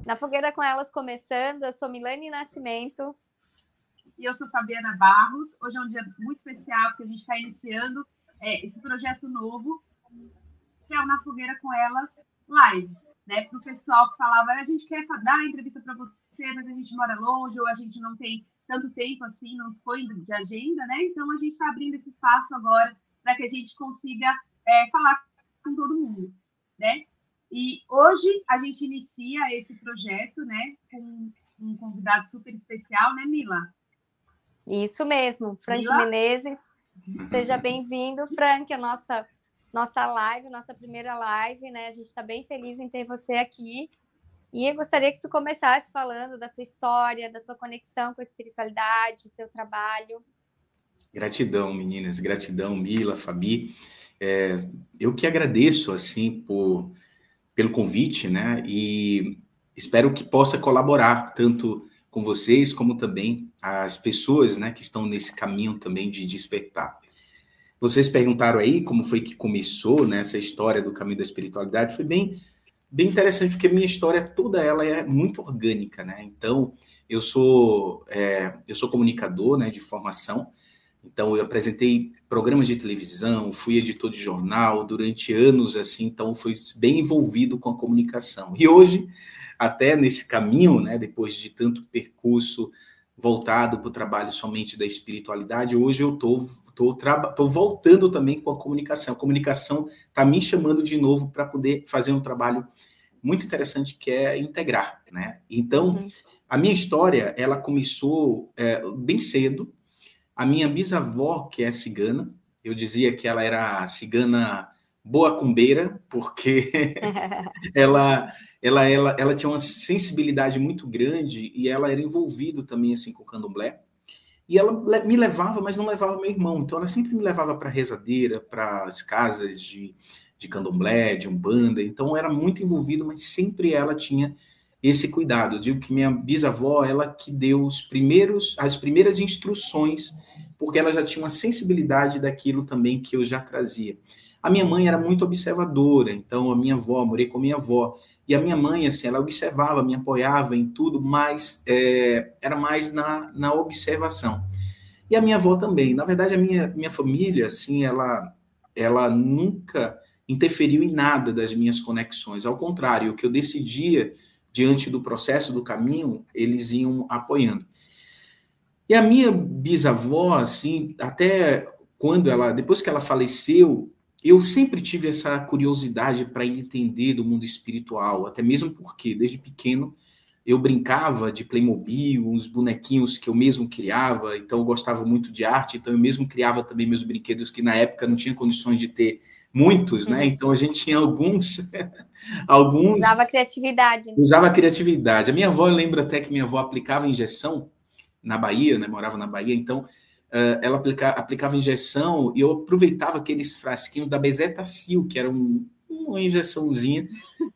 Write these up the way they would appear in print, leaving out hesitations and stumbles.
Na Fogueira com Elas começando, eu sou Milene Nascimento. E eu sou Fabiana Barros. Hoje é um dia muito especial, porque a gente está iniciando esse projeto novo, que é o Na Fogueira com Elas Live. Né? Para o pessoal que falava, a gente quer dar a entrevista para você, mas a gente mora longe, ou a gente não tem tanto tempo assim, não dispõe de agenda, né? Então a gente está abrindo esse espaço agora para que a gente consiga falar com todo mundo, né? E hoje a gente inicia esse projeto, né, com um convidado super especial, né, Mila? Isso mesmo, Frank Mila Menezes. Seja bem-vindo, Frank, a nossa live, nossa primeira live, né? A gente está bem feliz em ter você aqui. E eu gostaria que tu começasse falando da tua história, da tua conexão com a espiritualidade, teu trabalho. Gratidão, meninas. Gratidão, Mila, Fabi. Eu que agradeço, assim, pelo convite, né? E espero que possa colaborar tanto com vocês como também as pessoas, né, que estão nesse caminho também de despertar. Vocês perguntaram aí como foi que começou, né, essa história do caminho da espiritualidade. Foi bem interessante, porque a minha história toda ela é muito orgânica, né? Então, eu sou comunicador, né, de formação. Então, eu apresentei programas de televisão, fui editor de jornal durante anos, assim, então fui bem envolvido com a comunicação. E hoje, até nesse caminho, né, depois de tanto percurso voltado para o trabalho somente da espiritualidade, hoje eu estou voltando também com a comunicação. A comunicação está me chamando de novo para poder fazer um trabalho muito interessante, que é integrar, né? Então, a minha história, ela começou bem cedo. A minha bisavó, que é cigana, eu dizia que ela era a cigana boa cumbeira, porque ela tinha uma sensibilidade muito grande e ela era envolvida também assim, com o candomblé. E ela me levava, mas não levava meu irmão. Então, ela sempre me levava para a rezadeira, para as casas de candomblé, de umbanda. Então, era muito envolvido, mas sempre ela tinha esse cuidado. Eu digo que minha bisavó, ela que deu as primeiras instruções, porque ela já tinha uma sensibilidade daquilo também que eu já trazia. A minha mãe era muito observadora, então a minha avó, morei com a minha avó, e a minha mãe, assim, ela observava, me apoiava em tudo, mas era mais na observação. E a minha avó também. Na verdade, a minha família, assim, ela nunca interferiu em nada das minhas conexões. Ao contrário, o que eu decidia diante do processo, do caminho, eles iam apoiando. E a minha bisavó, assim, até depois que ela faleceu, eu sempre tive essa curiosidade para entender do mundo espiritual, até mesmo porque, desde pequeno, eu brincava de Playmobil, uns bonequinhos que eu mesmo criava, então eu gostava muito de arte, então eu mesmo criava também meus brinquedos, que na época não tinha condições de ter muitos, né? Então a gente tinha alguns... Usava criatividade. Usava criatividade. A minha avó, eu lembro até que minha avó aplicava injeção na Bahia, né? Morava na Bahia, então ela aplicava injeção e eu aproveitava aqueles frasquinhos da Bezetacil, que era uma injeçãozinha,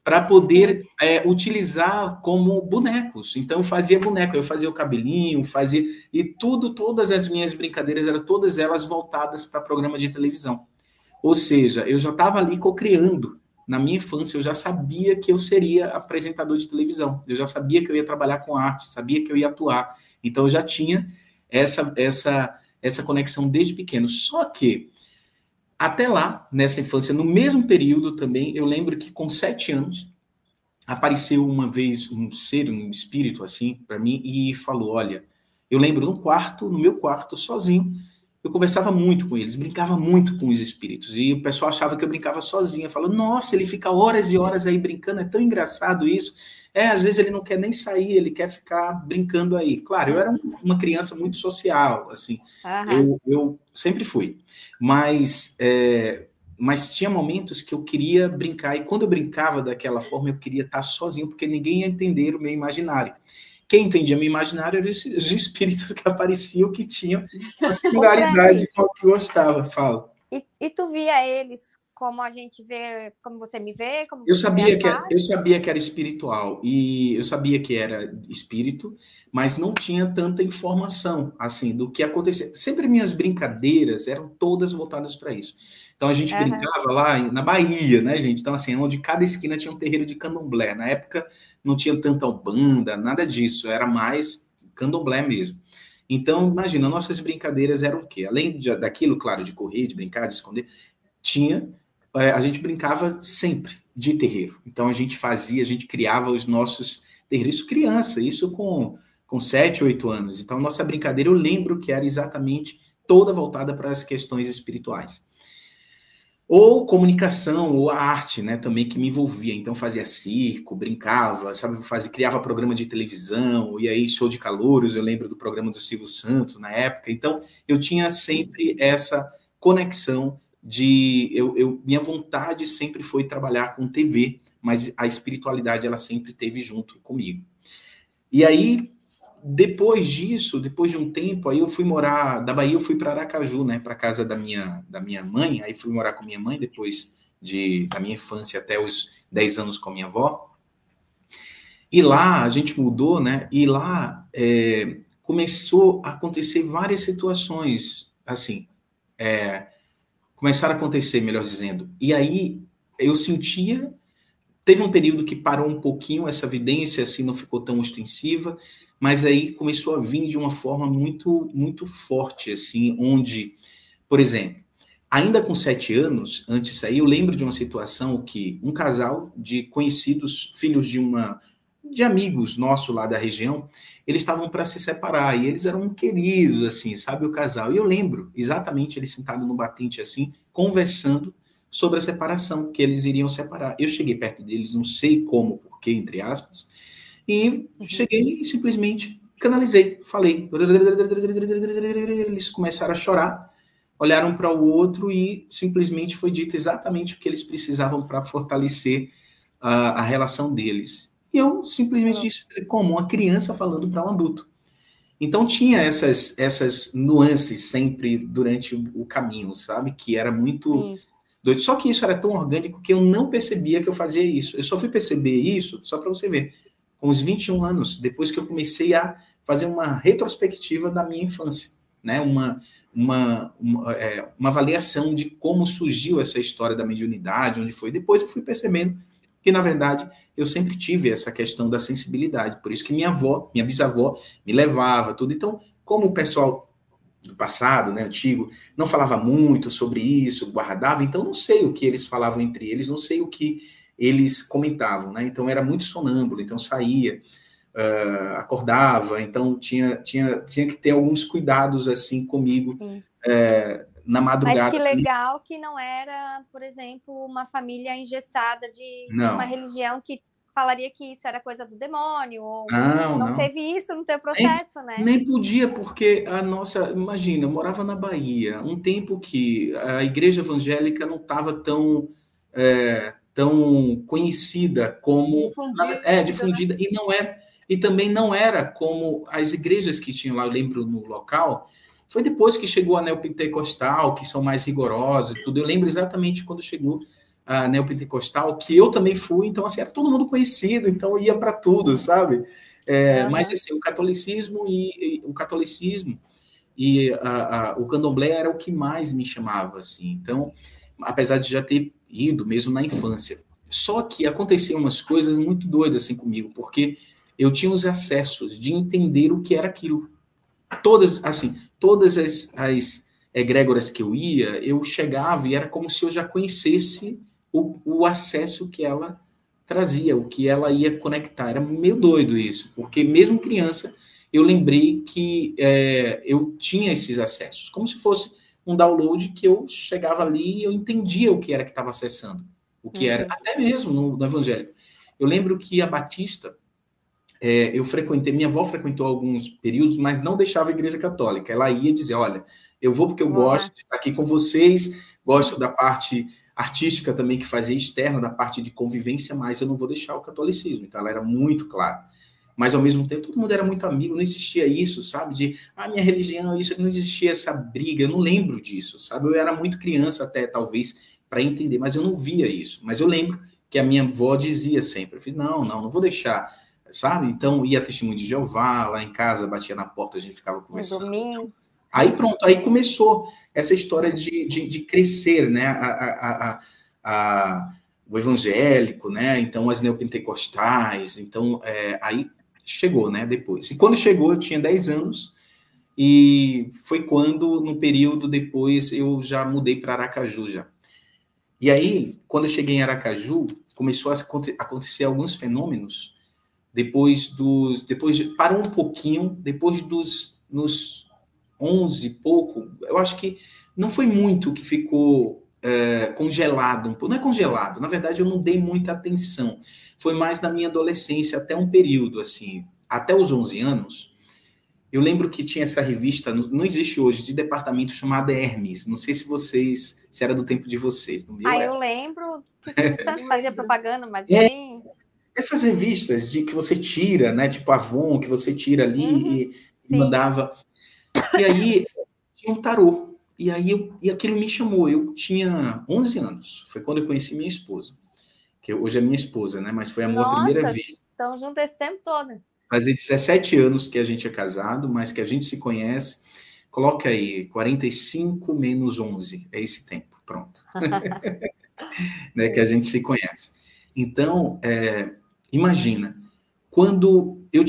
para poder utilizar como bonecos. Então eu fazia boneco, eu fazia o cabelinho, e todas as minhas brincadeiras eram todas elas voltadas para programa de televisão. Ou seja, eu já estava ali co-criando. Na minha infância, eu já sabia que eu seria apresentador de televisão. Eu já sabia que eu ia trabalhar com arte, sabia que eu ia atuar. Então, eu já tinha essa conexão desde pequeno. Só que, até lá, nessa infância, no mesmo período também, eu lembro que com 7 anos, apareceu uma vez um ser, um espírito assim, para mim, e falou, olha, eu lembro no meu quarto, sozinho, eu conversava muito com eles, brincava muito com os espíritos, e o pessoal achava que eu brincava sozinha, falando, nossa, ele fica horas e horas aí brincando, é tão engraçado isso, às vezes ele não quer nem sair, ele quer ficar brincando aí. Claro, eu era uma criança muito social, assim, eu sempre fui, mas tinha momentos que eu queria brincar, e quando eu brincava daquela forma, eu queria estar sozinho, porque ninguém ia entender o meu imaginário. Quem entendia meu imaginário eram os espíritos que apareciam, que tinham uma similaridade com o que eu gostava. Fala. E tu via eles como a gente vê, como você me vê, como Eu você sabia vê a eu sabia que era espiritual e eu sabia que era espírito, mas não tinha tanta informação assim do que acontecia. Sempre minhas brincadeiras eram todas voltadas para isso. Então a gente brincava lá na Bahia, né, gente? Então assim, onde cada esquina tinha um terreiro de candomblé. Na época não tinha tanta umbanda, nada disso, era mais candomblé mesmo. Então, imagina, nossas brincadeiras eram o quê? Além daquilo, claro, de correr, de brincar, de esconder, a gente brincava sempre de terreiro. Então a gente criava os nossos terreiros, isso criança, isso com 7, 8 anos. Então nossa brincadeira, eu lembro que era exatamente toda voltada para as questões espirituais. Ou comunicação, ou a arte, né, também que me envolvia. Então fazia circo, brincava, sabe, criava programa de televisão, e aí show de calouros, eu lembro do programa do Silvio Santos na época. Então eu tinha sempre essa conexão minha vontade sempre foi trabalhar com TV, mas a espiritualidade ela sempre esteve junto comigo. E aí, depois disso, depois de um tempo, aí eu fui morar, da Bahia eu fui para Aracaju, né, para casa da minha mãe, aí fui morar com minha mãe depois da minha infância até os 10 anos com a minha avó. E lá a gente mudou, né, e lá começou a acontecer várias situações, assim, começaram a acontecer, melhor dizendo. E aí eu sentia, teve um período que parou um pouquinho essa evidência, assim, não ficou tão ostensiva, mas aí começou a vir de uma forma muito, muito forte, assim, onde, por exemplo, ainda com 7 anos, antes aí, eu lembro de uma situação que um casal de conhecidos, filhos de amigos nossos lá da região, eles estavam para se separar, e eles eram queridos, assim, sabe, o casal. E eu lembro exatamente eles sentados no batente, assim, conversando sobre a separação, que eles iriam separar. Eu cheguei perto deles, não sei como, porquê, entre aspas, e cheguei e simplesmente canalizei, falei. Eles começaram a chorar, olharam para o outro e simplesmente foi dito exatamente o que eles precisavam para fortalecer a relação deles. E eu simplesmente disse como uma criança falando para um adulto. Então tinha essas nuances sempre durante o caminho, sabe? Que era muito doido. Só que isso era tão orgânico que eu não percebia que eu fazia isso. Eu só fui perceber isso, só para você ver, com os 21 anos, depois que eu comecei a fazer uma retrospectiva da minha infância, né? Uma avaliação de como surgiu essa história da mediunidade, onde foi. Depois eu fui percebendo que, na verdade, eu sempre tive essa questão da sensibilidade. Por isso que minha bisavó, me levava, tudo. Então, como o pessoal do passado, né, antigo, não falava muito sobre isso, guardava, então não sei o que eles falavam entre eles, não sei o que eles comentavam, né? Então era muito sonâmbulo, então saía, acordava, então tinha que ter alguns cuidados assim comigo na madrugada. Mas que legal que não era, por exemplo, uma família engessada de uma religião que falaria que isso era coisa do demônio, ou não teve isso no teu processo, né? Nem podia, porque imagina, eu morava na Bahia, um tempo que a igreja evangélica não estava tão conhecida como difundida, e também não era como as igrejas que tinham lá, eu lembro no local. Foi depois que chegou a neopentecostal, que são mais rigorosos e tudo. Eu lembro exatamente quando chegou a neopentecostal, que eu também fui, então, assim, era todo mundo conhecido, então eu ia para tudo, sabe? Mas, assim, o catolicismo e o candomblé era o que mais me chamava, assim. Então, apesar de já ter ido, mesmo na infância. Só que aconteciam umas coisas muito doidas, assim, comigo, porque eu tinha os acessos de entender o que era aquilo. Todas as egrégoras que eu ia, eu chegava e era como se eu já conhecesse o acesso que ela trazia, o que ela ia conectar. Era meio doido isso, porque mesmo criança, eu lembrei que eu tinha esses acessos, como se fosse um download que eu chegava ali e eu entendia o que era que estava acessando, o que era, até mesmo no evangélico. Eu lembro que a Batista, minha avó frequentou alguns períodos, mas não deixava a igreja católica. Ela ia dizer, olha, eu vou porque eu gosto de estar aqui com vocês, gosto da parte artística também que fazia externa, da parte de convivência, mas eu não vou deixar o catolicismo. Então ela era muito clara. Mas ao mesmo tempo todo mundo era muito amigo, não existia isso, sabe? De, minha religião, isso, não existia essa briga, eu não lembro disso, sabe? Eu era muito criança até, talvez, para entender, mas eu não via isso. Mas eu lembro que a minha avó dizia sempre, eu falei, não vou deixar, sabe? Então, ia Testemunho de Jeová, lá em casa, batia na porta, a gente ficava conversando. Domingo. Aí pronto, aí começou essa história de crescer, né? O evangélico, né? Então, as neopentecostais, então, aí chegou, né? Depois. E quando chegou, eu tinha 10 anos, e foi quando, no período depois, eu já mudei para Aracaju já. E aí, quando eu cheguei em Aracaju, começou a acontecer alguns fenômenos, parou um pouquinho, depois nos 11 e pouco, eu acho que não foi muito que ficou congelado, não é congelado, na verdade eu não dei muita atenção, foi mais na minha adolescência, até um período, assim, até os 11 anos, eu lembro que tinha essa revista, não existe hoje, de departamento chamada Hermes, não sei se era do tempo de vocês. No meu eu lembro que o Silvio Santos fazia propaganda, mas nem... Essas revistas de que você tira, né, tipo Avon, que você tira ali e mandava... E aí, tinha um tarô. E aí, aquilo me chamou. Eu tinha 11 anos. Foi quando eu conheci minha esposa. Que hoje é minha esposa, né? Mas foi a minha primeira vez. Estão juntos esse tempo todo. Fazia 17 anos que a gente é casado, mas que a gente se conhece. Coloca aí, 45 menos 11. É esse tempo. Pronto. Né, que a gente se conhece. Então, imagina. Quando eu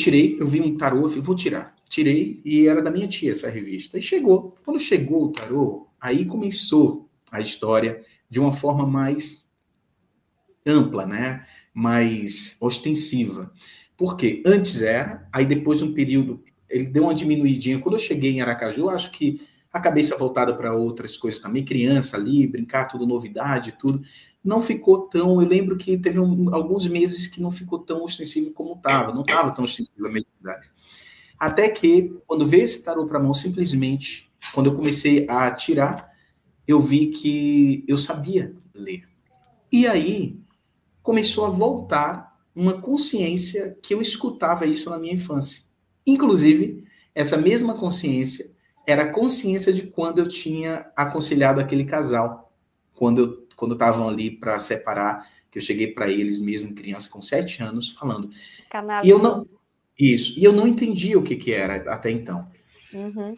vi um tarô, eu falei, vou tirar. Tirei, e era da minha tia essa revista. E chegou. Quando chegou o tarô, aí começou a história de uma forma mais ampla, né? Mais ostensiva. Porque antes era, aí depois de um período, ele deu uma diminuidinha. Quando eu cheguei em Aracaju, acho que a cabeça voltada para outras coisas também, criança ali, brincar, tudo novidade, tudo, não ficou tão... Eu lembro que teve alguns meses que não ficou tão ostensivo como estava. Não estava tão ostensivo a mediunidade. Até que, quando veio esse tarô para a mão, simplesmente, quando eu comecei a tirar, eu vi que eu sabia ler. E aí, começou a voltar uma consciência que eu escutava isso na minha infância. Inclusive, essa mesma consciência era a consciência de quando eu tinha aconselhado aquele casal, quando estavam ali para separar, que eu cheguei para eles mesmo, criança com 7 anos, falando. E eu não... Isso. E eu não entendia o que era até então. Uhum.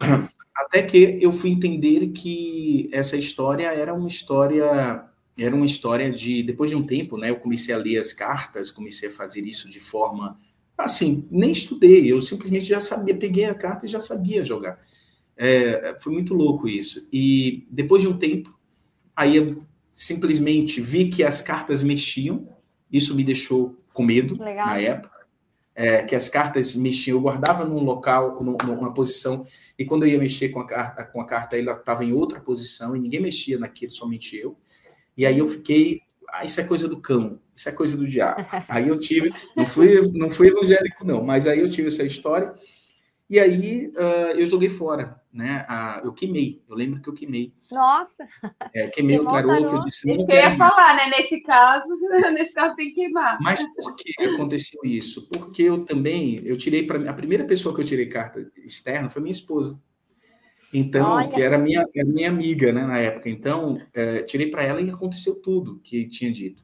Até que eu fui entender que essa história era uma história de... Depois de um tempo, né, eu comecei a ler as cartas, comecei a fazer isso de forma... Assim, nem estudei, eu simplesmente já sabia, peguei a carta e já sabia jogar. Foi muito louco isso. E depois de um tempo, aí eu simplesmente vi que as cartas mexiam, isso me deixou com medo. Legal. Na época. Que as cartas mexiam, eu guardava num local, numa posição, e quando eu ia mexer com a carta, ela estava em outra posição, e ninguém mexia naquilo, somente eu. E aí eu fiquei, isso é coisa do cão, isso é coisa do diabo. Aí eu tive, não fui evangélico não, mas aí eu tive essa história, e aí eu joguei fora, né? Eu queimei, eu lembro que eu queimei. Nossa! Queimei o tarô, que eu disse, não quero. Eu ia falar, né? Nesse caso tem que queimar. Mas por que aconteceu isso? Porque eu tirei a primeira pessoa que eu tirei carta externa foi minha esposa. Então, que era minha amiga, né, na época. Então, tirei para ela e aconteceu tudo que tinha dito.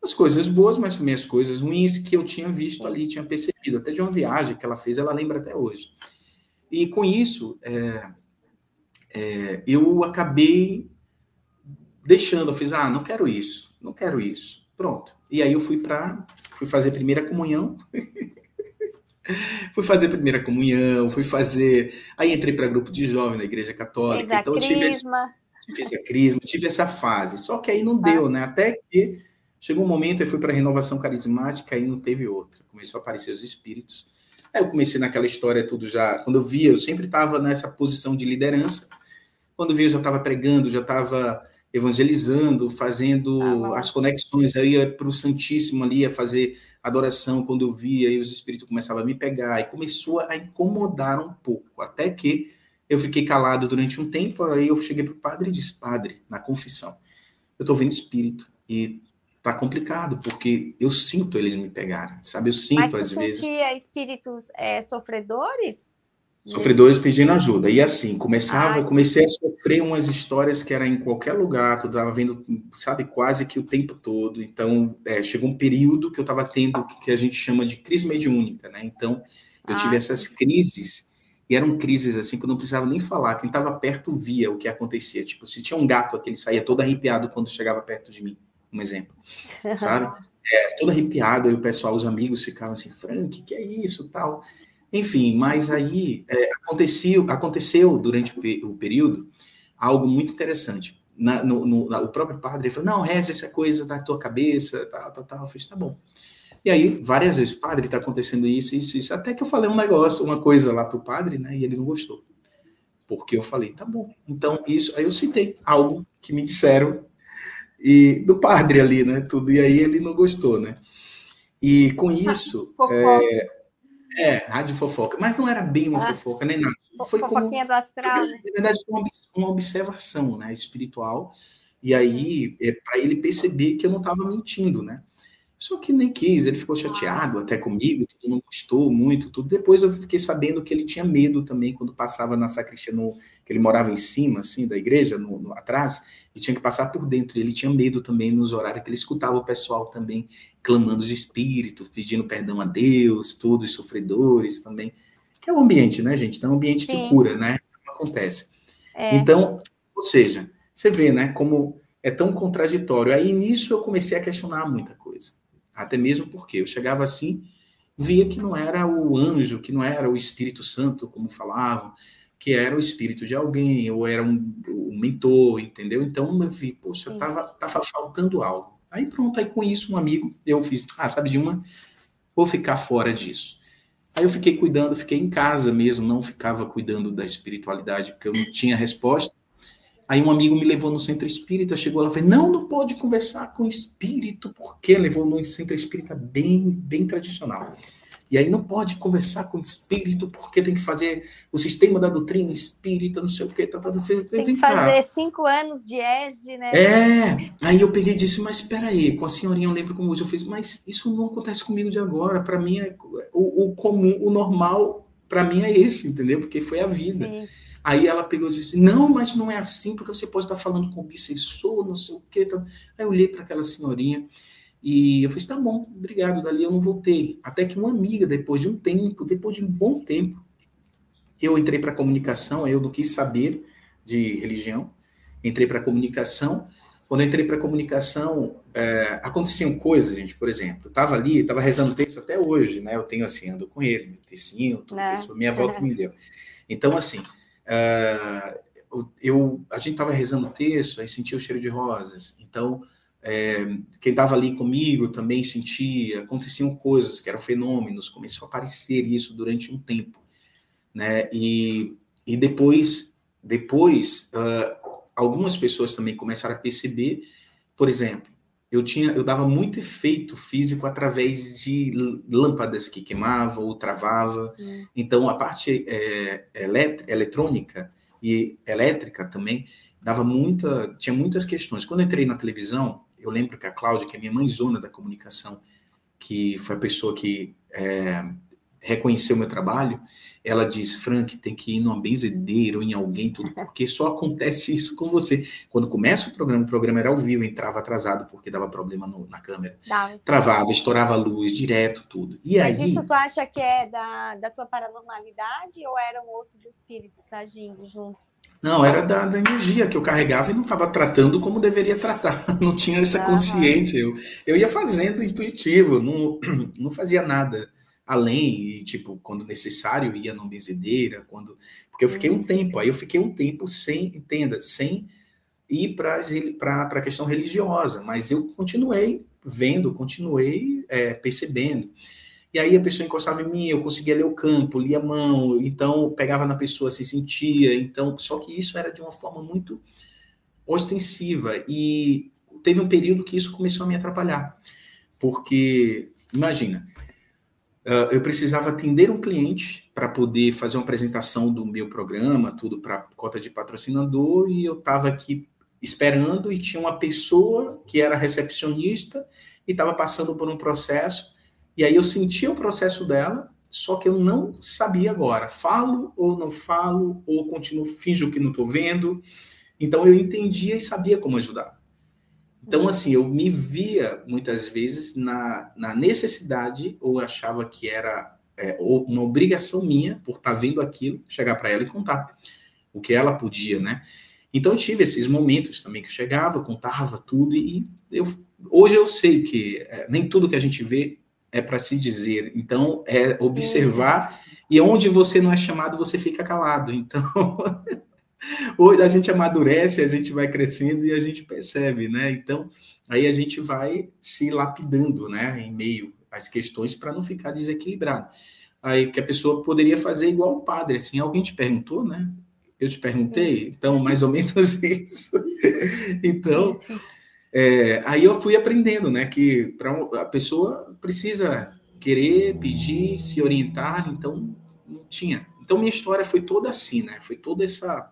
As coisas boas, mas também as coisas ruins que eu tinha visto ali, tinha percebido. Até de uma viagem que ela fez, ela lembra até hoje. E com isso, eu acabei deixando. Eu fiz, não quero isso, não quero isso. Pronto. E aí eu fui fazer a primeira comunhão. Aí entrei para grupo de jovens na Igreja Católica. Então eu fiz a crisma, tive essa fase. Só que aí não deu, né? Até que chegou um momento, eu fui para a renovação carismática, aí não teve outra. Começou a aparecer os espíritos. Aí eu comecei naquela história tudo já. Quando eu via, eu sempre estava nessa posição de liderança. Quando eu via, eu já estava pregando, já estava evangelizando, fazendo as conexões, aí ia para o Santíssimo ali, a fazer adoração. Quando eu via, aí os espíritos começavam a me pegar, e começou a incomodar um pouco, até que eu fiquei calado durante um tempo. Aí eu cheguei para o padre e disse, padre, na confissão, eu estou vendo espírito, e tá complicado, porque eu sinto eles me pegarem, sabe? Eu sinto, às vezes... Mas você sentia espíritos sofredores? Sofredores pedindo ajuda. E assim, comecei a sofrer umas histórias que era em qualquer lugar, tu tava vendo, sabe, quase que o tempo todo. Então, chegou um período que eu estava tendo que a gente chama de crise mediúnica, né? Então, eu tive essas crises, e eram crises assim que eu não precisava nem falar. Quem estava perto via o que acontecia. Tipo, se tinha um gato aqui, ele saía todo arrepiado quando chegava perto de mim, um exemplo, sabe? Todo arrepiado, aí o pessoal, os amigos ficavam assim, Frank, que é isso, tal... Enfim, mas aí aconteceu durante o período algo muito interessante. O próprio padre falou, não, reza essa coisa da tua cabeça, tal. Eu falei, tá bom. E aí, várias vezes, padre, tá acontecendo isso. Até que eu falei uma coisa lá pro padre, né, e ele não gostou. Porque eu falei, tá bom. Então, aí eu citei algo que me disseram, e do padre ali, né, tudo, e aí ele não gostou, né. E com isso... rádio fofoca. Mas não era bem uma fofoca, nem nada. Foi fofoquinha do astral, né? Na verdade, foi uma observação, né, espiritual. E aí, para ele perceber que eu não estava mentindo, né? Só que nem quis, ele ficou chateado até comigo, tudo, não gostou muito, tudo. Depois eu fiquei sabendo que ele tinha medo também quando passava na sacristia, que ele morava em cima, assim, da igreja, atrás, e tinha que passar por dentro. E ele tinha medo também nos horários que ele escutava o pessoal também clamando os espíritos, pedindo perdão a Deus, tudo, os sofredores também. Que é o ambiente, né, gente? Então, é um ambiente de cura, né? Acontece. Então, ou seja, você vê, né, como é tão contraditório. Aí, nisso, eu comecei a questionar muita coisa. Até mesmo porque eu chegava assim, via que não era o anjo, que não era o Espírito Santo, como falavam, que era o espírito de alguém, ou era um mentor, entendeu? Então eu vi, poxa, tava faltando algo. Aí pronto, aí com isso um amigo, eu fiz, sabe de uma? Vou ficar fora disso. Aí eu fiquei em casa mesmo, não ficava cuidando da espiritualidade, porque eu não tinha resposta. Aí um amigo me levou no centro espírita, chegou lá e falou, não pode conversar com espírito, porque levou no centro espírita bem tradicional. E aí não pode conversar com espírito, porque tem que fazer o sistema da doutrina espírita, não sei o quê. Tem que fazer 5 anos de ESD, né? Aí eu peguei e disse, mas espera aí, com a senhorinha eu lembro como eu fiz, mas isso não acontece comigo de agora, para mim é o comum, o normal, para mim é esse, entendeu? Porque foi a vida. Sim. Aí ela pegou e disse, não, mas não é assim, porque você pode estar falando com bissexual, não sei o quê. Aí eu olhei para aquela senhorinha e eu falei, tá bom, obrigado, dali eu não voltei. Até que uma amiga, depois de um bom tempo, eu entrei para a comunicação, eu não quis saber de religião, entrei para a comunicação. Quando eu entrei para a comunicação, aconteciam coisas, gente, por exemplo, eu estava ali, estava rezando texto até hoje, né? Eu tenho assim, ando com ele, meu textinho, tudo isso, minha avó que me deu. Então, assim, a gente estava rezando o texto, aí sentia o cheiro de rosas. Então, quem estava ali comigo também sentia, aconteciam coisas que eram fenômenos, começou a aparecer isso durante um tempo, né? E depois algumas pessoas também começaram a perceber, por exemplo, eu dava muito efeito físico através de lâmpadas que queimavam ou travava. Então, a parte eletrônica e elétrica também tinha muitas questões. Quando eu entrei na televisão, eu lembro que a Cláudia, que é minha mãezona da comunicação, que foi a pessoa que reconheceu o meu trabalho, ela disse, Frank, tem que ir numa benzedeira ou em alguém, tudo, porque só acontece isso com você. Quando começa o programa era ao vivo, entrava atrasado porque dava problema na câmera. Travava, estourava a luz, direto, tudo. Mas isso tu acha que é da tua paranormalidade ou eram outros espíritos agindo junto? Não, era da energia que eu carregava e não estava tratando como deveria tratar. Não tinha essa consciência. Eu ia fazendo intuitivo, não fazia nada além, e, tipo, quando necessário, ia numa benzedeira, porque eu fiquei um tempo sem ir para a questão religiosa, mas eu continuei vendo, percebendo. E aí a pessoa encostava em mim, eu conseguia ler o campo, lia a mão, então pegava na pessoa, se sentia, então, só que isso era de uma forma muito ostensiva, e teve um período que isso começou a me atrapalhar, porque, imagina, eu precisava atender um cliente para poder fazer uma apresentação do meu programa, tudo para cota de patrocinador, e eu estava aqui esperando, e tinha uma pessoa que era recepcionista e estava passando por um processo, e aí eu sentia o processo dela, só que eu não sabia agora, falo ou não falo, ou continuo, finjo que não estou vendo. Então, eu entendia e sabia como ajudar. Então, assim, eu me via, muitas vezes, na necessidade, ou achava que era uma obrigação minha, por estar vendo aquilo, chegar para ela e contar o que ela podia, né? Então, eu tive esses momentos também que eu chegava, contava tudo, e hoje eu sei que nem tudo que a gente vê é para se dizer. Então, é observar, e onde você não é chamado, você fica calado. Então... Hoje a gente amadurece, a gente vai crescendo e a gente percebe, né? Então, aí a gente vai se lapidando, né? Em meio às questões para não ficar desequilibrado. Aí que a pessoa poderia fazer igual o padre, assim, alguém te perguntou, né? Eu te perguntei, então, mais ou menos isso. Então, aí eu fui aprendendo, né? Que a pessoa precisa querer, pedir, se orientar, então, não tinha. Então, minha história foi toda assim, né? Foi toda essa...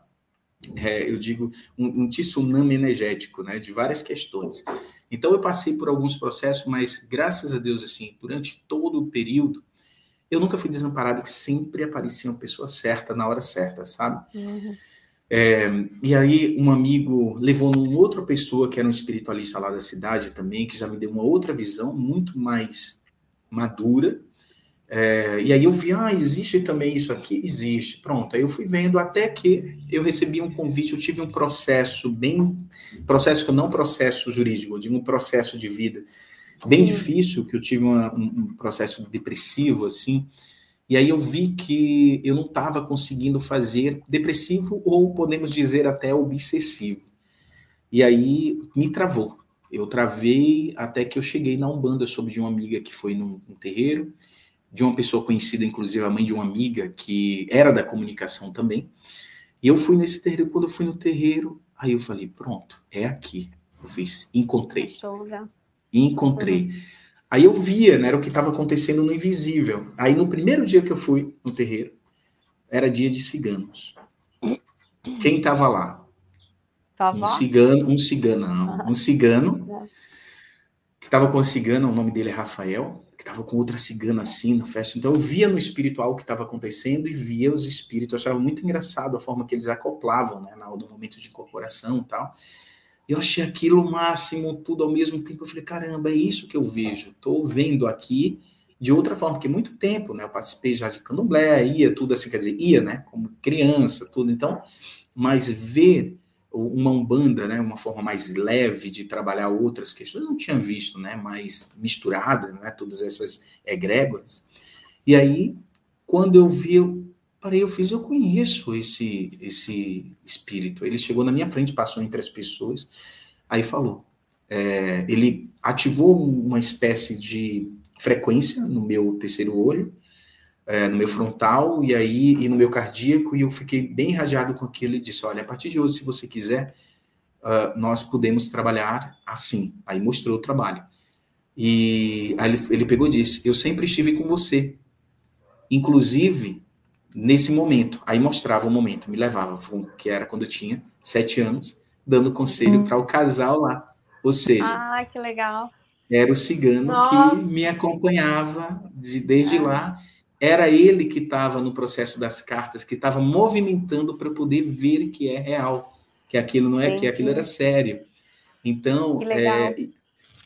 eu digo, um tsunami energético, né, de várias questões. Então, eu passei por alguns processos, mas, graças a Deus, assim, durante todo o período, eu nunca fui desamparado, que sempre aparecia uma pessoa certa, na hora certa, sabe? E aí, um amigo levou uma outra pessoa, que era um espiritualista lá da cidade também, que já me deu uma outra visão, muito mais madura. E aí eu vi, existe também isso aqui? Existe. Pronto, aí eu fui vendo até que eu recebi um convite, eu tive um processo processo que não processo jurídico, eu digo um processo de vida bem difícil, que eu tive um processo depressivo, assim, e aí eu vi que eu não estava conseguindo fazer depressivo, ou podemos dizer até obsessivo. E aí me travou. Eu travei até que eu cheguei na Umbanda. Eu soube de uma amiga que foi num terreiro, de uma pessoa conhecida, inclusive a mãe de uma amiga, que era da comunicação também. E eu fui nesse terreiro, quando eu fui no terreiro, aí eu falei, pronto, é aqui. Eu encontrei. Encontrei. Aí eu via, né, era o que estava acontecendo no invisível. Aí no primeiro dia que eu fui no terreiro, era dia de ciganos. Quem estava lá? Um cigano, que estava com a cigana, o nome dele é Rafael, que estava com outra cigana assim na festa. Então eu via no espiritual o que estava acontecendo e via os espíritos. Eu achava muito engraçado a forma que eles acoplavam, né, no momento de incorporação e tal. Eu achei aquilo o máximo, tudo ao mesmo tempo. Eu falei, caramba, é isso que eu vejo. Estou vendo aqui de outra forma, porque muito tempo, né, eu participei já de candomblé, ia tudo assim, quer dizer, ia, né, como criança, tudo. Então, mas ver uma umbanda, né, uma forma mais leve de trabalhar outras questões, eu não tinha visto, né, mais misturada, né, todas essas egrégoras. E aí, quando eu vi, eu conheço esse espírito. Ele chegou na minha frente, passou entre as pessoas, aí falou, ele ativou uma espécie de frequência no meu terceiro olho, no meu frontal e no meu cardíaco, e eu fiquei bem irradiado com aquilo e disse, olha, a partir de hoje, se você quiser, nós podemos trabalhar assim. Aí mostrou o trabalho. E aí ele pegou e disse, eu sempre estive com você, inclusive nesse momento. Aí mostrava o momento, me levava, que era quando eu tinha 7 anos, dando conselho para o casal lá. Ou seja, que legal. Era o cigano que me acompanhava desde lá. Era ele que estava no processo das cartas, que estava movimentando para poder ver que é real, que aquilo não é, que aquilo era sério. Então,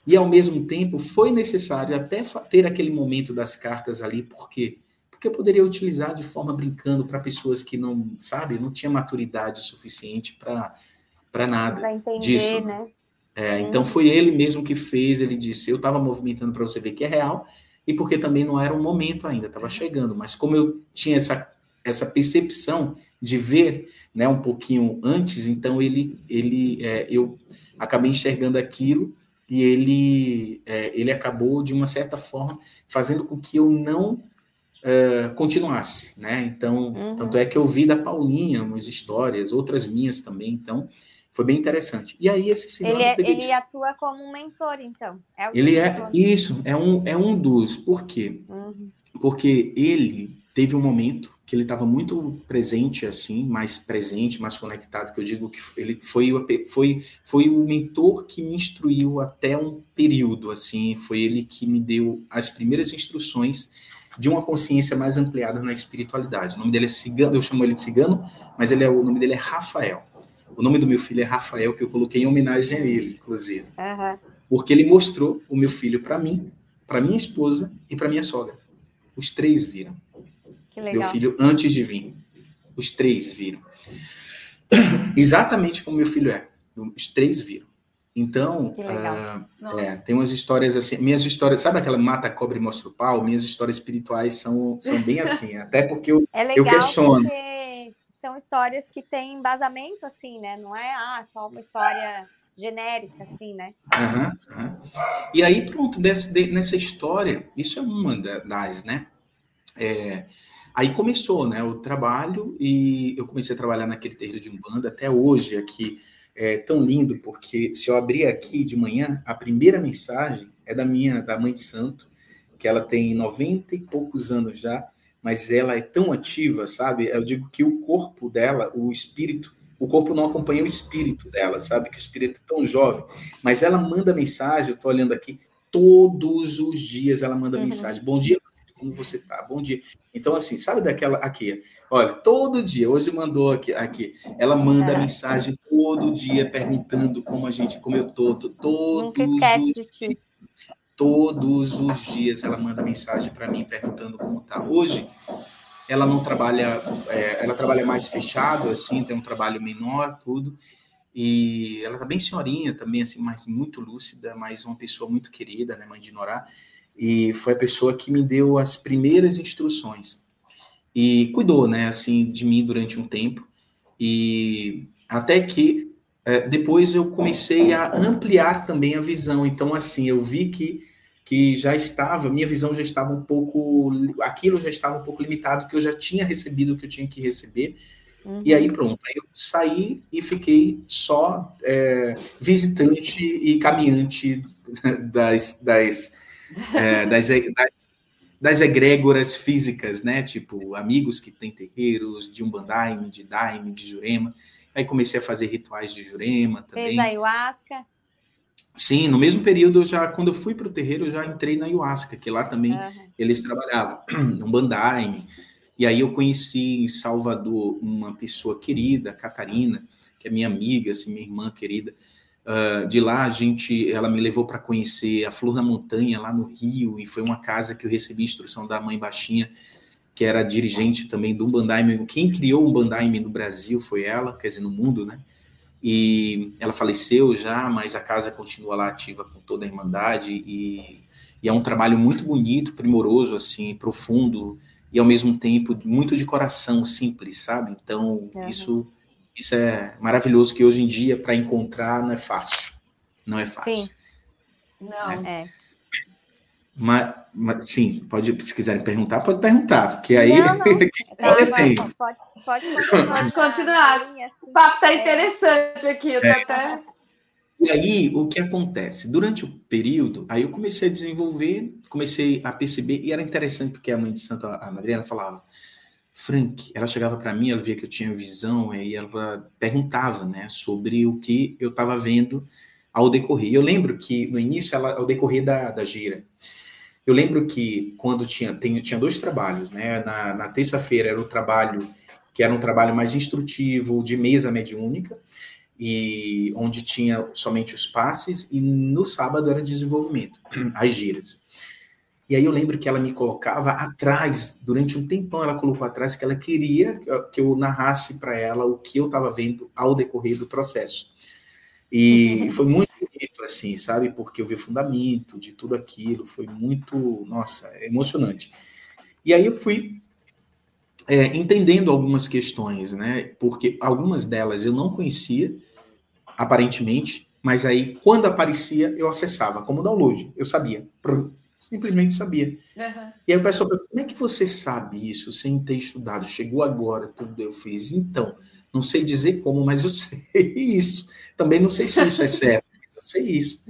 e ao mesmo tempo foi necessário até ter aquele momento das cartas ali, porque eu poderia utilizar de forma brincando para pessoas que não, sabe, não tinha maturidade suficiente para nada pra entender, disso, né? Então foi ele mesmo que fez, ele disse, eu estava movimentando para você ver que é real, e porque também não era um momento ainda, estava chegando, mas como eu tinha essa percepção de ver, né, um pouquinho antes, então eu acabei enxergando aquilo, e ele acabou, de uma certa forma, fazendo com que eu não continuasse, né? Então, tanto é que eu vi da Paulinha umas histórias, outras minhas também, então foi bem interessante. E aí esse cigano... Ele atua como um mentor, então. Ele isso, é um dos. Por quê? Porque ele teve um momento que ele estava muito presente, assim, mais presente, mais conectado, que eu digo que ele foi o mentor que me instruiu até um período, assim, foi ele que me deu as primeiras instruções de uma consciência mais ampliada na espiritualidade. O nome dele é Cigano, eu chamo ele de Cigano, mas o nome dele é Rafael. O nome do meu filho é Rafael, que eu coloquei em homenagem a ele, inclusive. Porque ele mostrou o meu filho para mim, para minha esposa e para minha sogra. Os 3 viram. Que legal. Meu filho antes de vir. Os 3 viram. Exatamente como meu filho é. Os 3 viram. Então, tem umas histórias assim. Minhas histórias, sabe aquela mata a cobra e mostra o pau? Minhas histórias espirituais são bem assim. Até porque eu questiono. Porque são histórias que têm embasamento, assim, né? Não é só uma história genérica, assim, né? E aí, pronto, nessa história, isso é uma das, né? Aí começou, né, o trabalho, e eu comecei a trabalhar naquele terreiro de Umbanda até hoje aqui. É tão lindo, porque se eu abrir aqui de manhã, a primeira mensagem é da mãe de santo, que ela tem 90 e poucos anos já, mas ela é tão ativa, sabe? Eu digo que o corpo dela, o corpo não acompanha o espírito dela, sabe? Que o espírito é tão jovem, mas ela manda mensagem, eu tô olhando aqui, todos os dias ela manda mensagem. Bom dia, como você tá? Bom dia. Então, assim, sabe daquela aqui? Olha, todo dia, hoje mandou aqui, ela manda mensagem todo dia perguntando como eu tô. Nunca esquece de ti. Todos os dias ela manda mensagem para mim perguntando como tá. Hoje, ela não trabalha, ela trabalha mais fechado, assim, tem um trabalho menor, tudo. E ela tá bem senhorinha também, assim, mas muito lúcida, mas uma pessoa muito querida, né, mãe de Norá. E foi a pessoa que me deu as primeiras instruções e cuidou, né, assim, de mim durante um tempo, e até que depois eu comecei a ampliar também a visão. Então, assim, eu vi que já estava, minha visão já estava um pouco, aquilo já estava um pouco limitado, que eu já tinha recebido o que eu tinha que receber. E aí pronto, aí eu saí e fiquei só visitante e caminhante das egrégoras físicas, né? Tipo, amigos que têm terreiros de Umbandaime, de Daime, de Jurema. Aí comecei a fazer rituais de Jurema também. Fez ayahuasca? Sim, no mesmo período, quando eu fui para o terreiro, eu já entrei na ayahuasca, que lá também eles trabalhavam, no Umbandaime. E aí eu conheci em Salvador uma pessoa querida, Catarina, que é minha amiga, assim, minha irmã querida. De lá, ela me levou para conhecer a Flor da Montanha, lá no Rio, e foi uma casa que eu recebi instrução da mãe Baixinha, que era dirigente também do Umbandaime. Quem criou o Umbandaime no Brasil foi ela, quer dizer, no mundo, né? E ela faleceu já, mas a casa continua lá ativa com toda a Irmandade, e é um trabalho muito bonito, primoroso, assim, profundo, e ao mesmo tempo muito de coração, simples, sabe? Então, isso é maravilhoso, que hoje em dia, para encontrar, não é fácil. Não é fácil. Sim. Não, Mas, sim, se quiserem perguntar, pode perguntar, porque aí pode continuar. O papo tá interessante aqui, até... E aí, o que acontece? Durante o período, aí eu comecei a desenvolver, comecei a perceber, e era interessante, porque a mãe de santo, a madrinha, ela falava, Frank, ela chegava para mim, ela via que eu tinha visão, e ela perguntava, né, sobre o que eu estava vendo ao decorrer. Eu lembro que, no início, ao decorrer da gira, eu lembro que quando tinha 2 trabalhos, né, na terça-feira era o trabalho, que era um trabalho mais instrutivo, de mesa mediúnica, e onde tinha somente os passes, e no sábado era desenvolvimento, as giras. E aí eu lembro que ela me colocava atrás, durante um tempão ela colocou atrás, que ela queria que eu narrasse para ela o que eu estava vendo ao decorrer do processo. E foi muito bonito, assim, sabe? Porque eu vi o fundamento de tudo aquilo, foi muito, nossa, emocionante. E aí eu fui entendendo algumas questões, né? Porque algumas delas eu não conhecia, aparentemente, mas aí, quando aparecia, eu acessava, como download, eu sabia, simplesmente sabia. E aí o pessoal falou, como é que você sabe isso sem ter estudado? Chegou agora, tudo eu fiz. Então, não sei dizer como, mas eu sei isso. Também não sei se isso é certo, mas eu sei isso.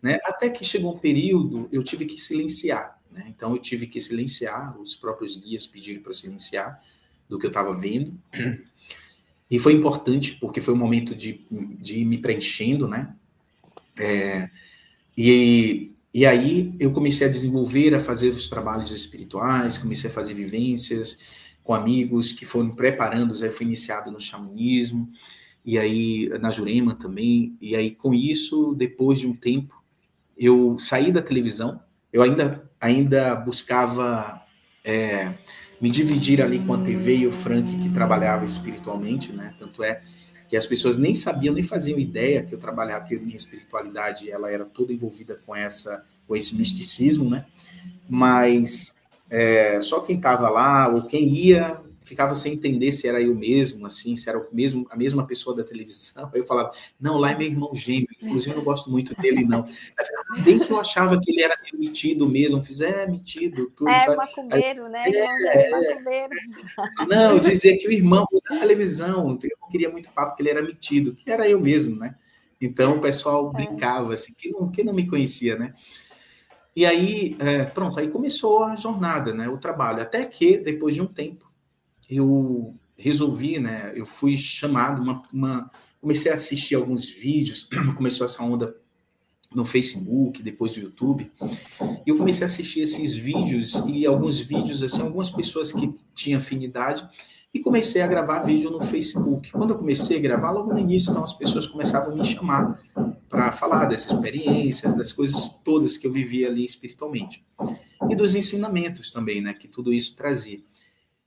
Né? Até que chegou um período, eu tive que silenciar. Né? Então, eu tive que silenciar, os próprios guias pediram para eu silenciar do que eu estava vendo. E foi importante, porque foi um momento de me preenchendo, né? E E aí eu comecei a desenvolver, a fazer os trabalhos espirituais, comecei a fazer vivências com amigos que foram preparando, eu fui iniciado no xamanismo, e aí na Jurema também, e aí com isso, depois de um tempo, eu saí da televisão, eu ainda buscava me dividir ali com a TV e o Frank, que trabalhava espiritualmente, né? Tanto é que as pessoas nem sabiam, nem faziam ideia que eu trabalhava, que a minha espiritualidade ela era toda envolvida com esse misticismo, né? Mas só quem estava lá, ou quem ia, ficava sem entender se era eu mesmo, assim, se era a mesma pessoa da televisão. Aí eu falava, não, lá é meu irmão gêmeo, inclusive eu não gosto muito dele, não. Bem que eu achava que ele era metido mesmo, metido, tudo, sabe? Macumbeiro, né? Irmão gêmeo, macumbeiro. Não, eu dizia que o irmão da televisão, eu não queria muito papo, porque ele era metido, que era eu mesmo, né? Então o pessoal brincava, assim, quem não me conhecia, né? E aí, pronto, aí começou a jornada, né? O trabalho, até que, depois de um tempo, eu resolvi, né? Eu fui chamado, comecei a assistir alguns vídeos, começou essa onda no Facebook, depois no YouTube, e eu comecei a assistir esses vídeos, e alguns vídeos, assim, algumas pessoas que tinham afinidade, e comecei a gravar vídeo no Facebook. Quando eu comecei a gravar, logo no início, então, as pessoas começavam a me chamar para falar dessas experiências, das coisas todas que eu vivia ali espiritualmente. E dos ensinamentos também, né? Que tudo isso trazia.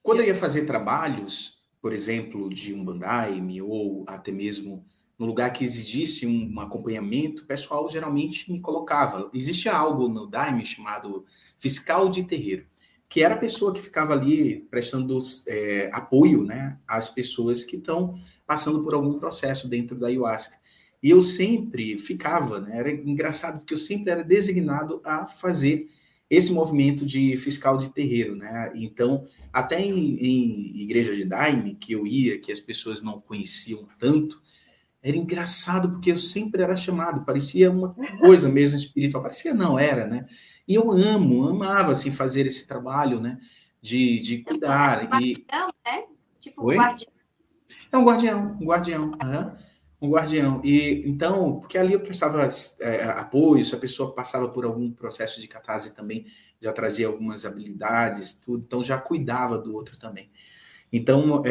Quando eu ia fazer trabalhos, por exemplo, de um bandaime, ou até mesmo no lugar que exigisse um acompanhamento, o pessoal geralmente me colocava. Existia algo no daime chamado fiscal de terreiro, que era a pessoa que ficava ali prestando apoio, né, às pessoas que estão passando por algum processo dentro da ayahuasca. E eu sempre ficava, né, era engraçado, porque eu sempre era designado a fazer esse movimento de fiscal de terreiro, né? Então, até em igreja de daime, que eu ia, que as pessoas não conheciam tanto, era engraçado, porque eu sempre era chamado, parecia uma coisa mesmo espiritual, parecia não, era, né? E eu amava, assim, fazer esse trabalho, né? De cuidar. Guardião, né? Tipo, Oi? guardião. É um guardião. Um guardião. E então, porque ali eu prestava apoio, se a pessoa passava por algum processo de catarse também, já trazia algumas habilidades, tudo, então já cuidava do outro também. Então,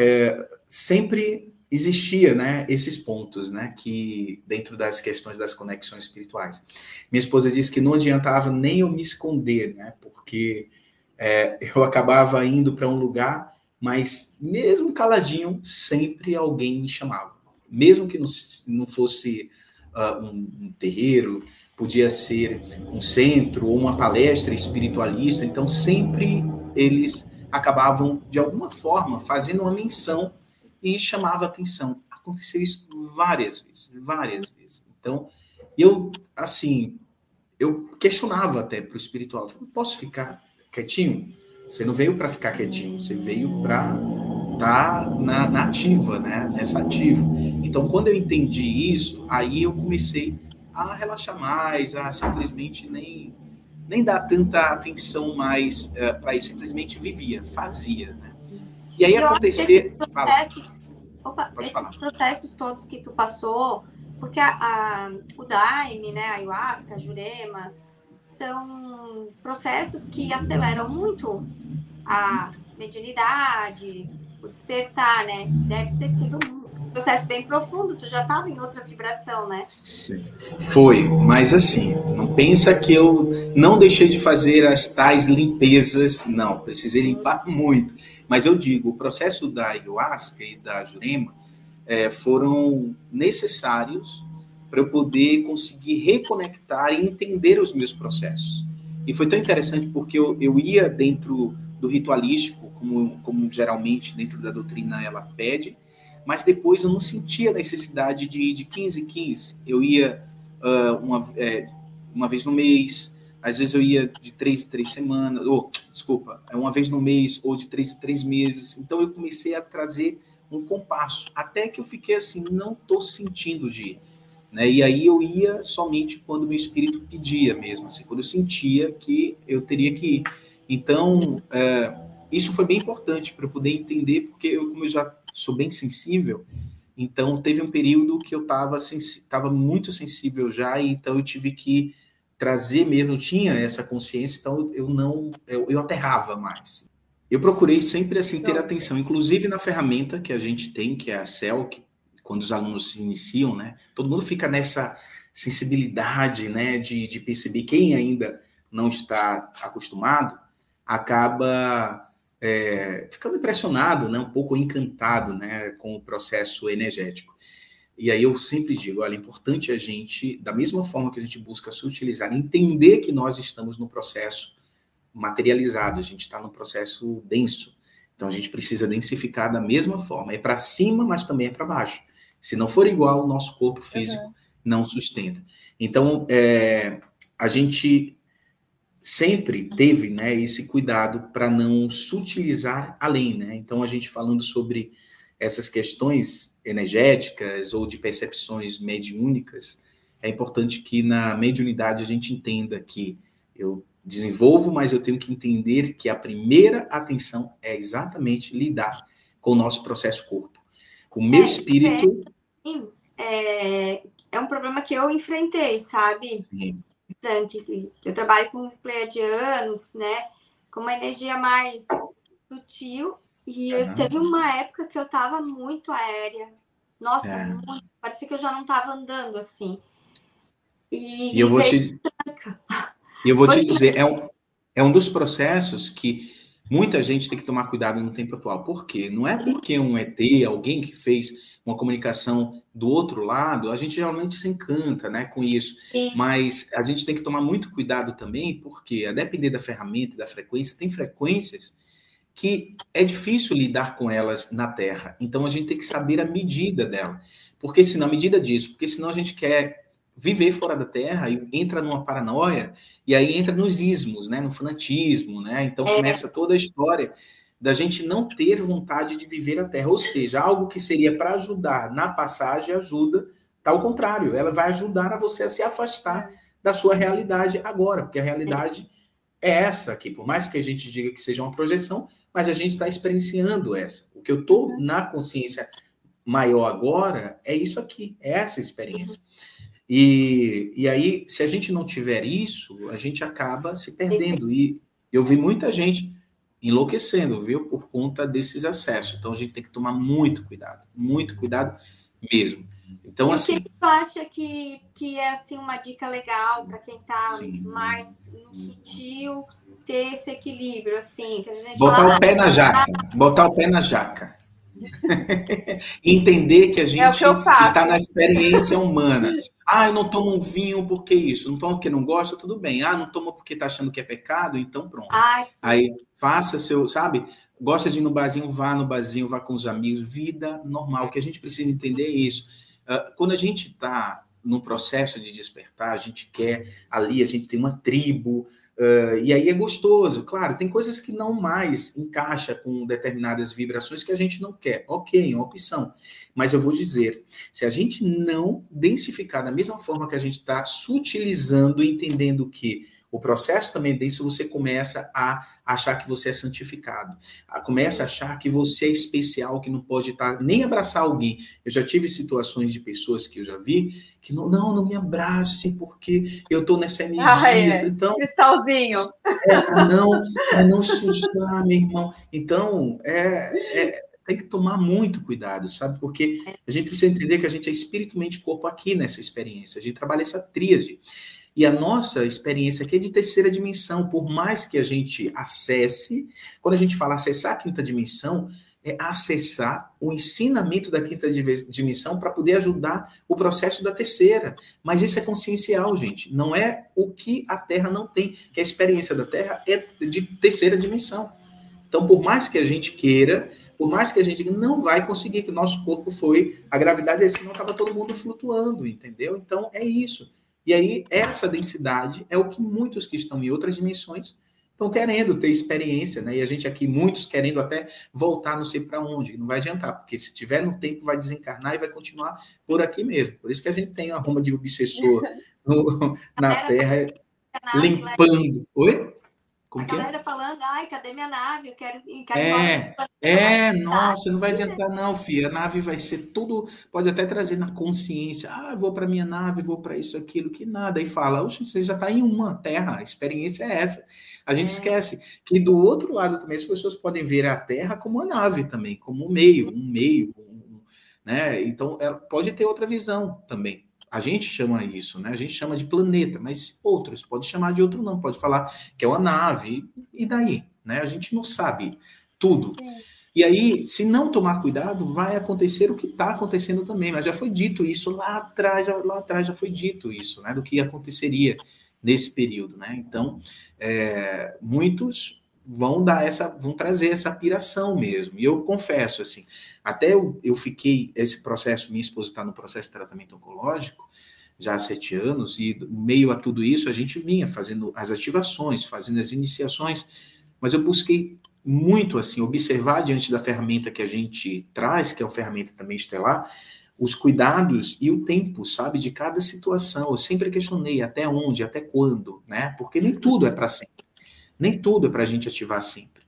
sempre existia, né, esses pontos, né, que dentro das questões das conexões espirituais. Minha esposa disse que não adiantava nem eu me esconder, né, porque eu acabava indo para um lugar, mas mesmo caladinho, sempre alguém me chamava. Mesmo que não fosse um terreiro, podia ser um centro ou uma palestra espiritualista, então sempre eles acabavam, de alguma forma, fazendo uma menção e chamava atenção. Aconteceu isso várias vezes. Então, eu questionava até para o espiritual, posso ficar quietinho? Você não veio para ficar quietinho, você veio para estar na ativa, né? Nessa ativa. Então, quando eu entendi isso, aí eu comecei a relaxar mais, a simplesmente nem dar tanta atenção mais para isso, simplesmente vivia, fazia, né? E aí acontecer... Esses processos todos que tu passou, porque o daime, né, a ayahuasca, a jurema, são processos que aceleram muito a mediunidade, o despertar, né? Deve ter sido um processo bem profundo, tu já estava em outra vibração, né? Sim. Foi, mas assim, não pensa que eu não deixei de fazer as tais limpezas, não, precisei limpar muito. Mas eu digo, o processo da ayahuasca e da jurema foram necessários para eu poder conseguir reconectar e entender os meus processos. E foi tão interessante porque eu ia dentro do ritualístico, como geralmente dentro da doutrina ela pede, mas depois eu não sentia a necessidade de ir de 15 em 15. Eu ia uma vez no mês, às vezes eu ia de 3 em 3 semanas, uma vez no mês, ou de 3 em 3 meses. Então eu comecei a trazer um compasso, até que eu fiquei assim, não estou sentindo de ir. Né? E aí eu ia somente quando meu espírito pedia mesmo, assim, quando eu sentia que eu teria que ir. Então, isso foi bem importante para eu poder entender, porque como eu já sou bem sensível, então teve um período que eu estava muito sensível já, e então eu tive que trazer mesmo, eu tinha essa consciência, então eu aterrava mais. Eu procurei sempre assim ter atenção, inclusive na ferramenta que a gente tem, que é a CEL, que quando os alunos se iniciam, né, todo mundo fica nessa sensibilidade, né, de perceber. Quem ainda não está acostumado acaba ficando impressionado, né, um pouco encantado, né, com o processo energético. E aí eu sempre digo, olha, é importante a gente, da mesma forma que a gente busca se utilizar, entender que nós estamos no processo materializado, a gente está no processo denso. Então a gente precisa densificar da mesma forma. É para cima, mas também é para baixo. Se não for igual, o nosso corpo físico não sustenta. Então, a gente sempre teve, né, esse cuidado para não sutilizar além, né? Então, a gente falando sobre essas questões energéticas ou de percepções mediúnicas, é importante que na mediunidade a gente entenda que eu desenvolvo, mas eu tenho que entender que a primeira atenção é exatamente lidar com o nosso processo corpo. O meu espírito... É um problema que eu enfrentei, sabe? Sim. Eu trabalho com pleiadianos, né? Com uma energia mais sutil. E teve uma época que eu tava muito aérea. Nossa, muito. Parecia que eu já não tava andando, assim. E eu vou te dizer, é um dos processos que muita gente tem que tomar cuidado no tempo atual. Por quê? Não é porque um ET, alguém que fez uma comunicação do outro lado, a gente realmente se encanta, né, com isso. Sim. Mas a gente tem que tomar muito cuidado também, porque a depender da ferramenta e da frequência, tem frequências que é difícil lidar com elas na Terra. Então, a gente tem que saber a medida dela. Porque senão, a medida disso, porque senão a gente quer viver fora da Terra e entra numa paranoia, e aí entra nos ismos, né, no fanatismo, né? Então começa toda a história da gente não ter vontade de viver a Terra, ou seja, algo que seria para ajudar na passagem, ajuda, tá ao contrário, ela vai ajudar a você a se afastar da sua realidade agora, porque a realidade é essa aqui, por mais que a gente diga que seja uma projeção, mas a gente está experienciando essa. O que eu estou na consciência maior agora é isso aqui, é essa experiência. E aí, se a gente não tiver isso, a gente acaba se perdendo. E eu vi muita gente enlouquecendo, viu? Por conta desses acessos. Então, a gente tem que tomar muito cuidado mesmo. Então, assim... O que tu acha que é, assim, uma dica legal para quem está mais no sutil, ter esse equilíbrio, assim? Que a gente botar o pé na jaca. Entender que a gente está na experiência humana. Eu não tomo um vinho porque isso, não tomo porque não gosta, tudo bem. Não toma porque está achando que é pecado, então pronto. Aí faça seu, sabe? Gosta de ir no barzinho, vá com os amigos, vida normal. O que a gente precisa entender é isso. Quando a gente está no processo de despertar, a gente quer ali, a gente tem uma tribo, e aí é gostoso. Claro, tem coisas que não mais encaixa com determinadas vibrações que a gente não quer. Ok, é uma opção. Mas eu vou dizer, se a gente não densificar da mesma forma que a gente está sutilizando, entendendo que o processo também denso, você começa a achar que você é santificado. Começa a achar que você é especial, que não pode nem abraçar alguém. Eu já tive situações de pessoas que eu já vi que não me abrace porque eu estou nessa energia. Então, cristalzinho. Não sujar, meu irmão. Então, tem que tomar muito cuidado, sabe? Porque a gente precisa entender que a gente é espírito, mente e corpo aqui nessa experiência. A gente trabalha essa tríade. E a nossa experiência aqui é de terceira dimensão, por mais que a gente acesse, quando a gente fala acessar a quinta dimensão, é acessar o ensinamento da quinta dimensão para poder ajudar o processo da terceira. Mas isso é consciencial, gente. Não é o que a Terra não tem, que a experiência da Terra é de terceira dimensão. Então, por mais que a gente queira, por mais que a gente não vai conseguir, que o nosso corpo a gravidade, senão estava todo mundo flutuando, entendeu? Então, é isso. E aí, essa densidade é o que muitos que estão em outras dimensões estão querendo ter experiência, né? E a gente aqui, muitos querendo até voltar não sei para onde, não vai adiantar, porque se tiver no tempo vai desencarnar e vai continuar por aqui mesmo. Por isso que a gente tem a Roma de obsessor na Terra, limpando. Oi? A galera falando, ai, cadê minha nave? Eu quero nossa, não vai adiantar não, filha. A nave vai ser tudo, pode até trazer na consciência, eu vou para minha nave, vou para isso, aquilo, que nada. E fala, oxe, você já está em uma terra, a experiência é essa. A gente esquece que do outro lado também as pessoas podem ver a terra como uma nave também, como um meio, né? Então, ela pode ter outra visão também. A gente chama isso, né? A gente chama de planeta, mas outros pode chamar de outro não, pode falar que é uma nave, e daí, né? A gente não sabe tudo. E aí, se não tomar cuidado, vai acontecer o que está acontecendo também, mas já foi dito isso lá atrás já foi dito isso, né? Do que aconteceria nesse período, né? Então, muitos vão trazer essa piração mesmo. E eu confesso, assim, até eu fiquei, esse processo, minha esposa está no processo de tratamento oncológico já há 7 anos, e meio a tudo isso, a gente vinha fazendo as ativações, fazendo as iniciações, mas eu busquei muito, assim, observar diante da ferramenta que a gente traz, que é uma ferramenta também estelar, os cuidados e o tempo, sabe, de cada situação. Eu sempre questionei até onde, até quando, né? Porque nem tudo é para sempre. Nem tudo é para a gente ativar sempre.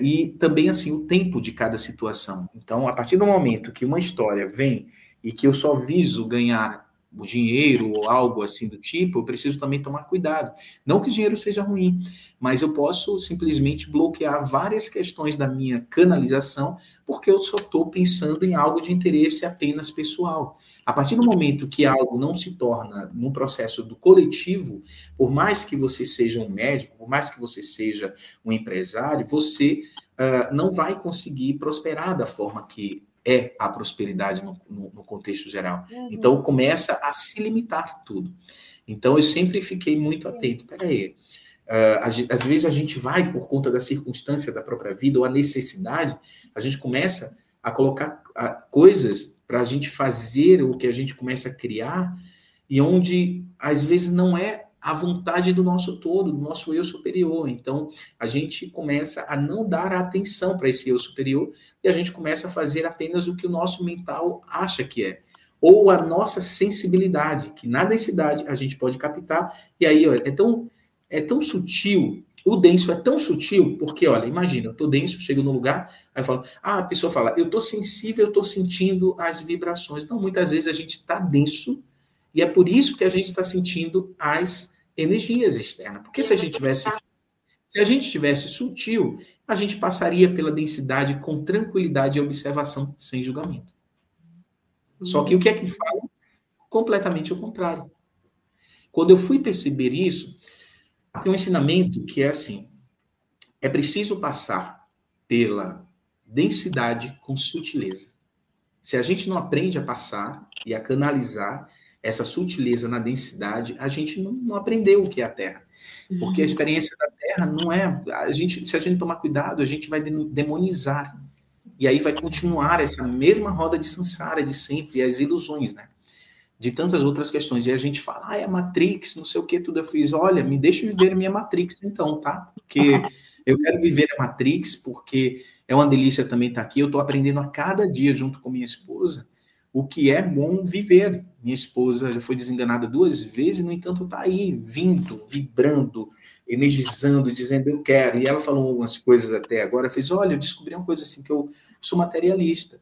E também, assim, o tempo de cada situação. Então, a partir do momento que uma história vem e que eu só viso ganhar o dinheiro ou algo assim do tipo, eu preciso também tomar cuidado. Não que o dinheiro seja ruim, mas eu posso simplesmente bloquear várias questões da minha canalização porque eu só estou pensando em algo de interesse apenas pessoal. A partir do momento que algo não se torna num processo do coletivo, por mais que você seja um médico, por mais que você seja um empresário, você não vai conseguir prosperar da forma que é a prosperidade no contexto geral. Então, começa a se limitar tudo. Então, eu sempre fiquei muito atento. Peraí, às vezes a gente vai, por conta da circunstância da própria vida ou a necessidade, a gente começa a colocar coisas para a gente fazer o que a gente começa a criar, e onde, às vezes, não é a vontade do nosso todo, do nosso eu superior. Então, a gente começa a não dar atenção para esse eu superior e a gente começa a fazer apenas o que o nosso mental acha que é. Ou a nossa sensibilidade, que na densidade a gente pode captar. E aí, olha, é tão sutil, o denso é tão sutil, porque, olha, imagina, eu estou denso, chego no lugar, aí eu falo, a pessoa fala, eu estou sensível, eu estou sentindo as vibrações. Então, muitas vezes a gente está denso, e é por isso que a gente está sentindo as energias externas. Porque se a gente tivesse sutil, a gente passaria pela densidade com tranquilidade e observação, sem julgamento. Só que o que é que fala? Completamente o contrário. Quando eu fui perceber isso, tem um ensinamento que é assim, é preciso passar pela densidade com sutileza. Se a gente não aprende a passar e a canalizar essa sutileza na densidade, a gente não aprendeu o que é a Terra. Porque a experiência da Terra não é... se a gente tomar cuidado, a gente vai demonizar. E aí vai continuar essa mesma roda de samsara de sempre, e as ilusões, né? De tantas outras questões. E a gente fala, é a Matrix, não sei o que, tudo. Eu fiz, olha, me deixa viver a minha Matrix então, tá? Porque eu quero viver a Matrix, porque é uma delícia também estar aqui. Eu estou aprendendo a cada dia, junto com minha esposa, o que é bom viver. Minha esposa já foi desenganada 2 vezes, no entanto, está aí, vindo, vibrando, energizando, dizendo eu quero. E ela falou algumas coisas até agora, fez, olha, eu descobri uma coisa assim, que eu sou materialista.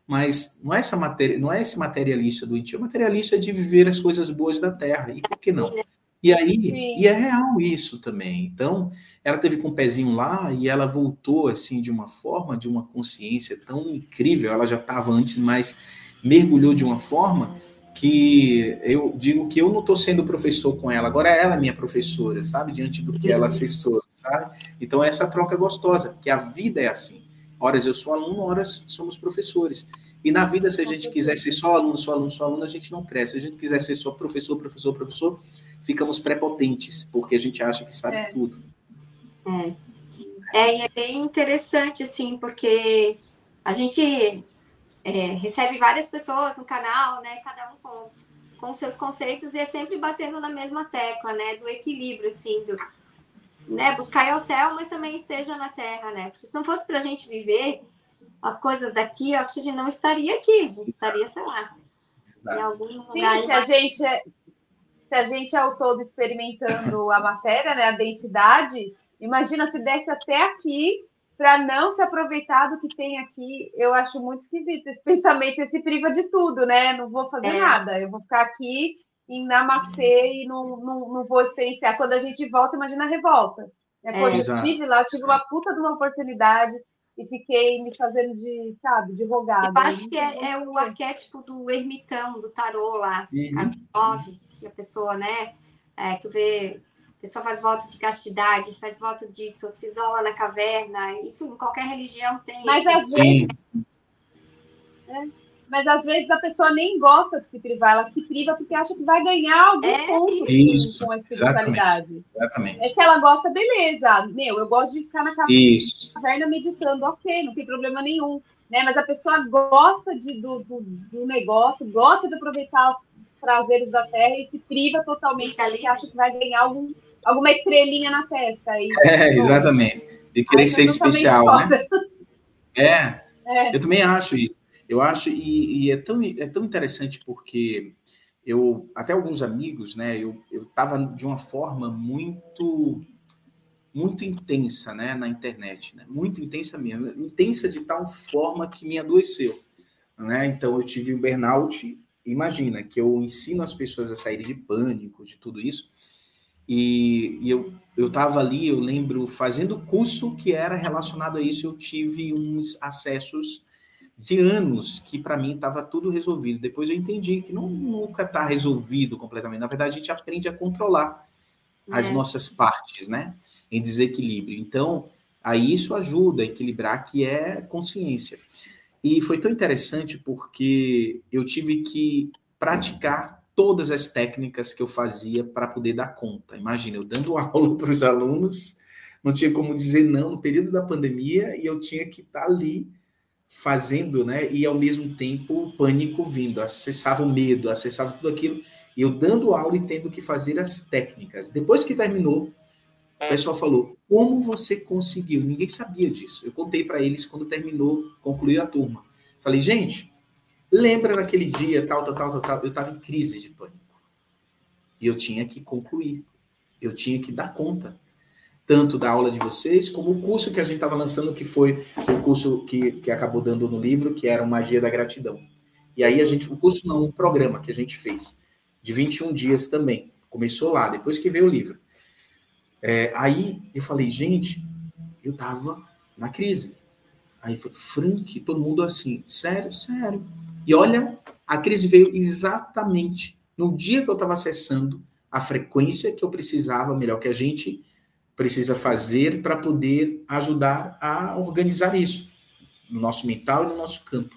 Mas não é esse materialista doentio, é materialista de viver as coisas boas da Terra. E por que não? E aí, e é real isso também. Então, ela teve com um pezinho lá e ela voltou assim de uma forma, de uma consciência tão incrível. Ela já estava antes, mas mergulhou de uma forma que eu digo que eu não estou sendo professor com ela, agora ela é minha professora, sabe? Diante do que ela assessora, sabe? Então, essa troca é gostosa, que a vida é assim. Horas eu sou aluno, horas somos professores. E na vida, se a gente quiser ser só aluno, a gente não cresce. Se a gente quiser ser só professor, ficamos prepotentes, porque a gente acha que sabe tudo. E é bem interessante, assim, porque a gente recebe várias pessoas no canal, né? Cada um com seus conceitos, e é sempre batendo na mesma tecla, né? Do equilíbrio, assim, né, buscar ir ao céu, mas também esteja na terra, né? Porque se não fosse para a gente viver as coisas daqui, eu acho que a gente não estaria aqui, a gente estaria, sei lá, em algum lugar. Sim, se a gente se a gente é o todo experimentando a matéria, né, a densidade, imagina se desce até aqui para não se aproveitar do que tem aqui. Eu acho muito esquisito esse pensamento, esse priva de tudo, né? Não vou fazer nada, eu vou ficar aqui em namastê e não vou experienciar. Quando a gente volta, imagina a revolta. Quando eu estive lá, eu tive uma puta de uma oportunidade e fiquei me fazendo de, sabe, de rogada. Eu acho que é o arquétipo do ermitão, do tarô lá, Karpov, que a pessoa, né, tu vê, a pessoa faz voto de castidade, faz voto disso, se isola na caverna, isso em qualquer religião tem. Mas às vezes... Mas às vezes a pessoa nem gosta de se privar, ela se priva porque acha que vai ganhar algum ponto com a espiritualidade. Exatamente. É que ela gosta, beleza. Eu gosto de ficar na caverna meditando, ok, não tem problema nenhum. Né? Mas a pessoa gosta do negócio, gosta de aproveitar os prazeres da terra e se priva totalmente porque acha que vai ganhar alguma estrelinha na testa. Aí, exatamente. De querer ser especial, né? Eu também acho isso. Eu acho, e é tão interessante porque até alguns amigos, né, eu estava de uma forma muito intensa, né, na internet, né, muito intensa mesmo, intensa de tal forma que me adoeceu, né, então eu tive um burnout, imagina, que eu ensino as pessoas a saírem de pânico, de tudo isso, e eu estava ali, eu lembro, fazendo curso que era relacionado a isso, eu tive uns acessos de anos que para mim estava tudo resolvido. Depois eu entendi que nunca está resolvido completamente. Na verdade, a gente aprende a controlar as nossas partes, né? Em desequilíbrio. Então, aí isso ajuda a equilibrar, que é consciência. E foi tão interessante porque eu tive que praticar todas as técnicas que eu fazia para poder dar conta. Imagina, eu dando aula para os alunos, não tinha como dizer não no período da pandemia e eu tinha que estar ali fazendo, né? E ao mesmo tempo o pânico vindo, acessava o medo, acessava tudo aquilo, e eu dando aula e tendo que fazer as técnicas. Depois que terminou, o pessoal falou: como você conseguiu? Ninguém sabia disso. Eu contei para eles quando terminou, concluiu a turma. Falei: gente, lembra daquele dia, tal, eu estava em crise de pânico. E eu tinha que concluir. Eu tinha que dar conta. Tanto da aula de vocês, como o curso que a gente estava lançando, que foi o curso que acabou dando no livro, que era o Magia da Gratidão. E aí o curso não, um programa que a gente fez, de 21 dias também. Começou lá, depois que veio o livro. Aí eu falei, gente, eu estava na crise. Aí foi, Frank, todo mundo assim, sério? E olha, a crise veio exatamente no dia que eu estava acessando a frequência que eu precisava, melhor que a gente precisa fazer para poder ajudar a organizar isso no nosso mental e no nosso campo.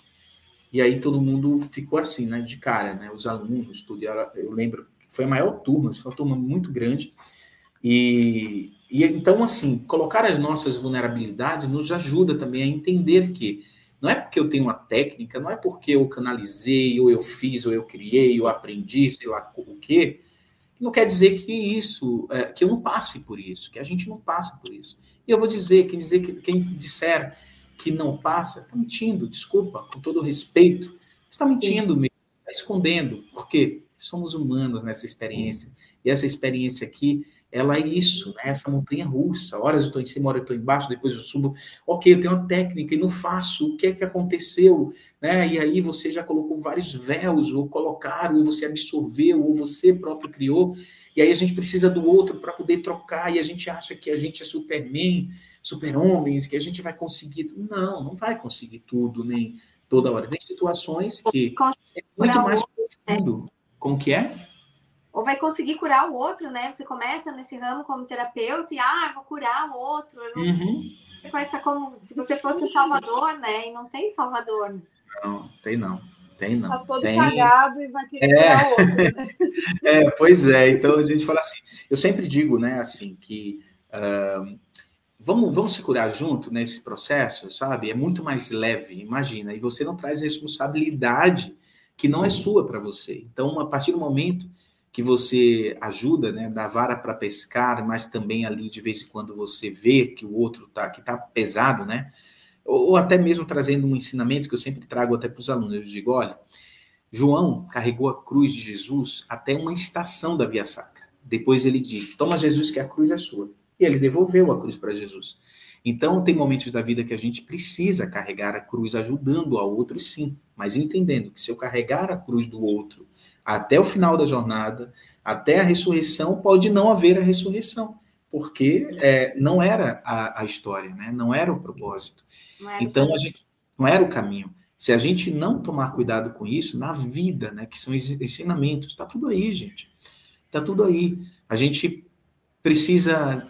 E aí todo mundo ficou assim, né, de cara, né, os alunos, tudo. Eu lembro que foi a maior turma, foi uma turma muito grande. E então, assim, colocar as nossas vulnerabilidades nos ajuda também a entender que não é porque eu tenho uma técnica, não é porque eu canalizei, ou eu fiz, ou eu criei, ou aprendi, sei lá o quê, não quer dizer que que eu não passe por isso, que a gente não passe por isso. E eu vou dizer, quem disser que não passa, está mentindo, desculpa, com todo respeito, está mentindo mesmo, está escondendo, porque somos humanos nessa experiência, e essa experiência aqui, ela é isso, né? Essa montanha russa, horas eu estou em cima, horas eu estou embaixo, depois eu subo, ok, eu tenho uma técnica e não faço, o que é que aconteceu, né? E aí você já colocou vários véus, ou colocaram, ou você absorveu, ou você próprio criou, e aí a gente precisa do outro para poder trocar, e a gente acha que a gente é Superman, super-homens, que a gente vai conseguir, não vai conseguir tudo, nem toda hora, tem situações que é muito mais profundo. Como que é? Ou vai conseguir curar o outro, né? Você começa nesse ramo como terapeuta e, vou curar o outro. Com essa, como se você fosse um salvador, né? E não tem salvador. Não, tem não. Tá todo cagado e vai querer curar o outro. Pois é. Então a gente fala assim, eu sempre digo, né, assim, que vamos se curar junto nesse processo, sabe? É muito mais leve, imagina. E você não traz responsabilidade que não é sua para você. Então, a partir do momento que você ajuda, né, dá vara para pescar, mas também ali de vez em quando você vê que o outro que tá pesado, né? Ou até mesmo trazendo um ensinamento que eu sempre trago até para os alunos. Eu digo, olha, João carregou a cruz de Jesus até uma estação da Via Sacra. Depois ele diz, toma Jesus que a cruz é sua. E ele devolveu a cruz para Jesus. Então, tem momentos da vida que a gente precisa carregar a cruz ajudando ao outro, sim. Mas entendendo que se eu carregar a cruz do outro até o final da jornada, até a ressurreição, pode não haver a ressurreição. Porque não era a história, né? Não era o propósito. Então, não era o caminho. Se a gente não tomar cuidado com isso, na vida, né, que são ensinamentos, tá tudo aí, gente. Tá tudo aí. A gente precisa...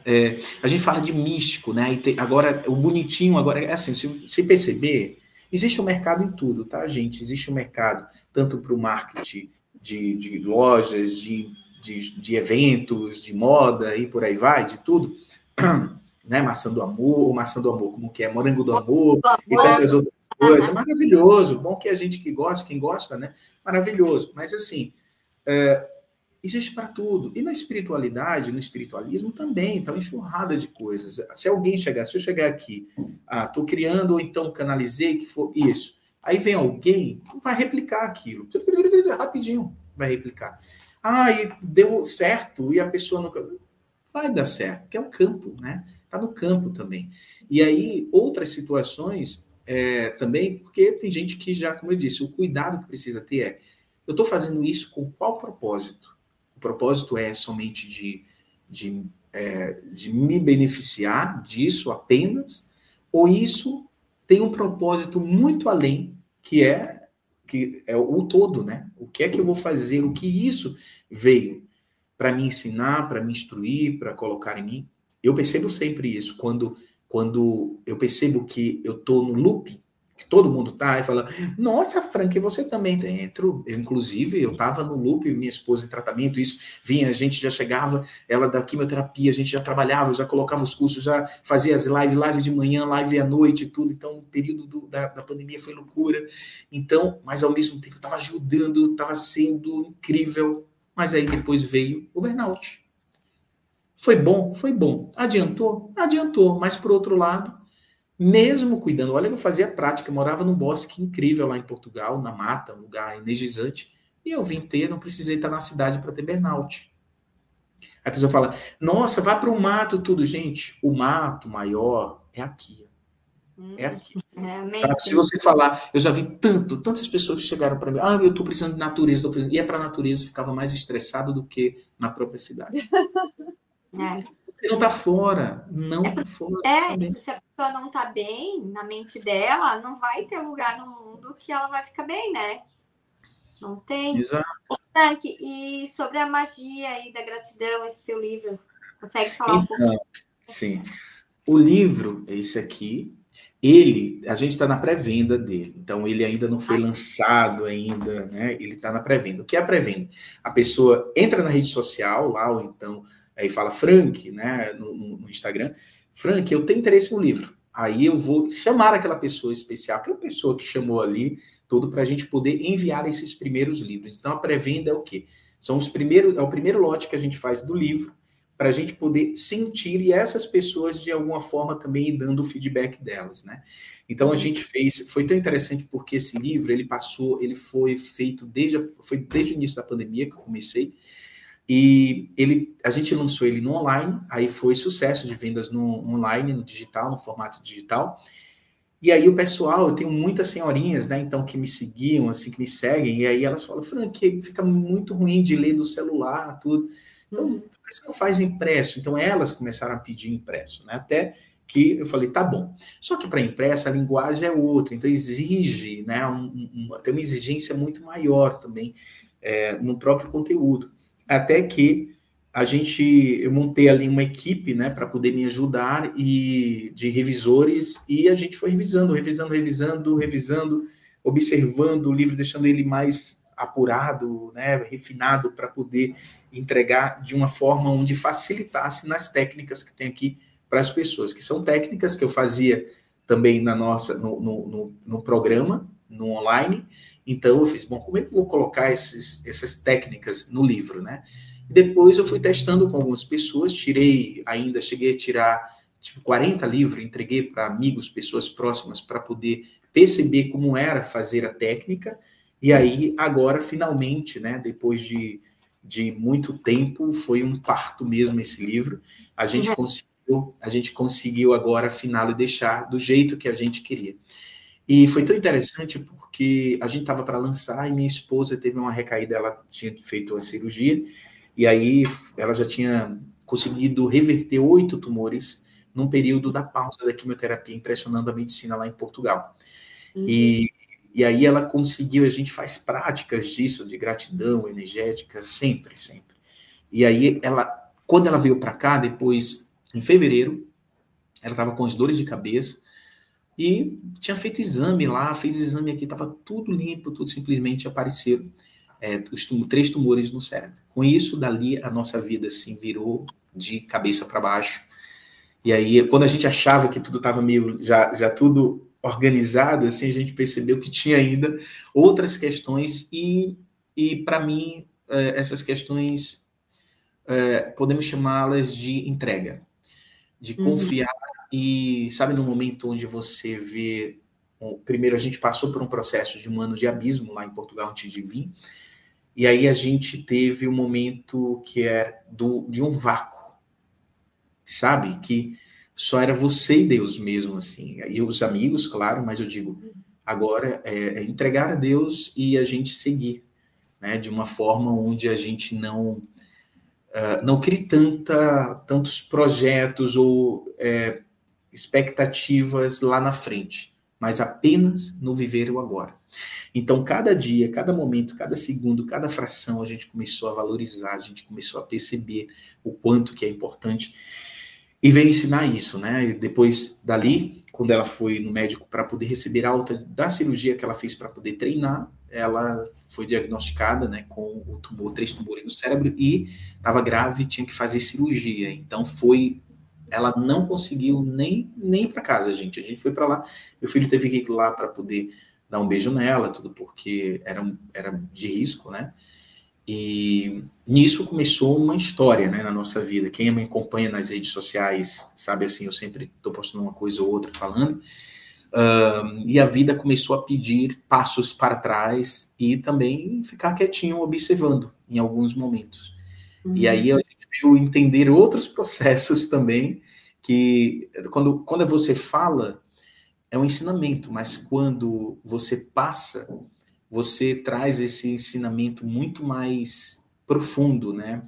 a gente fala de místico, né? Agora, o bonitinho, agora, é assim, se perceber, existe um mercado em tudo, tá, gente? Existe um mercado, tanto para o marketing de lojas, de eventos, de moda e por aí vai, de tudo, né? Maçã do amor, como que é? Morango do amor, e tantas outras coisas. Maravilhoso, bom que a gente que gosta, quem gosta, né? Maravilhoso. Mas assim, existe para tudo. E na espiritualidade, no espiritualismo também, tá uma enxurrada de coisas. Se eu chegar aqui, tô criando, ou então canalizei, que for isso. Aí vem alguém, vai replicar aquilo. Rapidinho, vai replicar. E deu certo, e a pessoa não... Vai dar certo, porque é o campo, né? Tá no campo também. E aí, outras situações também, porque tem gente que já, como eu disse, o cuidado que precisa ter eu estou fazendo isso com qual propósito? O propósito é somente de me beneficiar disso apenas, ou isso tem um propósito muito além, que é o todo, né? O que é que eu vou fazer? O que isso veio para me ensinar, para me instruir, para colocar em mim? Eu percebo sempre isso, quando eu percebo que eu estou no loop, que todo mundo tá, e fala, nossa, Frank, você também dentro. Inclusive, eu estava no loop, minha esposa em tratamento, isso vinha, a gente já chegava, ela da quimioterapia, a gente já trabalhava, já colocava os cursos, já fazia as live de manhã, live à noite, tudo. Então, no período da pandemia foi loucura. Então, mas ao mesmo tempo, eu estava ajudando, estava sendo incrível. Mas aí depois veio o burnout. Foi bom? Foi bom. Adiantou? Adiantou. Mas, por outro lado, mesmo cuidando, olha, eu fazia prática, eu morava num bosque incrível lá em Portugal, na mata, um lugar energizante, e eu vim não precisei estar na cidade para ter burnout. A pessoa fala, nossa, vai para o mato tudo. Gente, o mato maior é aqui. É aqui. Sabe? Se você falar, eu já vi tantas pessoas que chegaram para mim, eu estou precisando de natureza, ia para a natureza, ficava mais estressado do que na própria cidade. Não está fora, não está fora. Se a pessoa não está bem na mente dela, não vai ter lugar no mundo que ela vai ficar bem, né? Não tem. Exato. Frank, e sobre a magia aí da gratidão, esse teu livro, consegue falar um pouquinho? Sim. O livro, esse aqui, a gente está na pré-venda dele, então ele ainda não foi lançado ainda, né? Ele está na pré-venda. O que é a pré-venda? A pessoa entra na rede social lá, ou então aí fala Frank, né, no Instagram, Frank, eu tenho interesse no livro. Aí eu vou chamar aquela pessoa especial, aquela pessoa que chamou ali, tudo para a gente poder enviar esses primeiros livros. Então a pré-venda é o quê? É o primeiro lote que a gente faz do livro, para a gente poder sentir e essas pessoas, de alguma forma, também ir dando o feedback delas, né? Então, a gente foi tão interessante porque esse livro, ele foi feito desde o início da pandemia que eu comecei, e a gente lançou ele no online, aí foi sucesso de vendas no online, no digital, no formato digital, e aí o pessoal, eu tenho muitas senhorinhas, né, então, que me seguiam, assim, que me seguem, e aí elas falam, Frank, fica muito ruim de ler do celular, tudo. Então, por que você não faz impresso? Então, elas começaram a pedir impresso, né? Até que eu falei, tá bom. Só que para impresso, a linguagem é outra, então exige, né, tem uma exigência muito maior também no próprio conteúdo. Até que eu montei ali uma equipe, né, para poder me ajudar, e de revisores, e a gente foi revisando, observando o livro, deixando ele mais apurado, né, refinado, para poder entregar de uma forma onde facilitasse nas técnicas que tem aqui para as pessoas, que são técnicas que eu fazia também no programa, no online. Então eu fiz, bom, como é que eu vou colocar essas técnicas no livro, né? Depois eu fui testando com algumas pessoas, cheguei a tirar tipo 40 livros, entreguei para amigos, pessoas próximas, para poder perceber como era fazer a técnica. E aí, agora, finalmente, né, depois de muito tempo, foi um parto mesmo esse livro, a gente conseguiu agora afiná-lo e deixar do jeito que a gente queria. E foi tão interessante porque a gente estava para lançar e minha esposa teve uma recaída, ela tinha feito a cirurgia, e aí ela já tinha conseguido reverter 8 tumores num período da pausa da quimioterapia, impressionando a medicina lá em Portugal. E aí ela conseguiu, a gente faz práticas disso, de gratidão energética, sempre. E aí, quando ela veio para cá, depois, em fevereiro, ela estava com as dores de cabeça, e tinha feito exame lá, fez exame aqui, estava tudo limpo, tudo simplesmente apareceram 3 tumores no cérebro. Com isso, dali, a nossa vida assim, virou de cabeça para baixo. E aí, quando a gente achava que tudo estava meio, já tudo organizado, assim, a gente percebeu que tinha ainda outras questões, e para mim, essas questões, podemos chamá-las de entrega, de confiar. E sabe, no momento onde você vê, primeiro a gente passou por um processo de um ano de abismo lá em Portugal antes de vir, e aí a gente teve um momento que é de um vácuo, sabe, que só era você e Deus mesmo, assim, e os amigos, claro, mas eu digo, agora é entregar a Deus e a gente seguir, né, de uma forma onde a gente não crie tantos projetos ou expectativas lá na frente, mas apenas no viver o agora. Então, cada dia, cada momento, cada segundo, cada fração, a gente começou a valorizar, a gente começou a perceber o quanto que é importante, e veio ensinar isso, né? E depois dali, quando ela foi no médico para poder receber alta da cirurgia que ela fez para poder treinar, ela foi diagnosticada, né, com o tumor, 3 tumores no cérebro, e estava grave, tinha que fazer cirurgia. Então ela não conseguiu nem ir para casa, gente. A gente foi para lá, meu filho teve que ir lá para poder dar um beijo nela, tudo porque era de risco, né? E nisso começou uma história, né, na nossa vida. Quem me acompanha nas redes sociais sabe, assim, eu sempre estou postando uma coisa ou outra falando. E a vida começou a pedir passos para trás e também ficar quietinho, observando em alguns momentos. E aí a gente veio entender outros processos também, que quando você fala, é um ensinamento, mas quando você passa, você traz esse ensinamento muito mais profundo, né?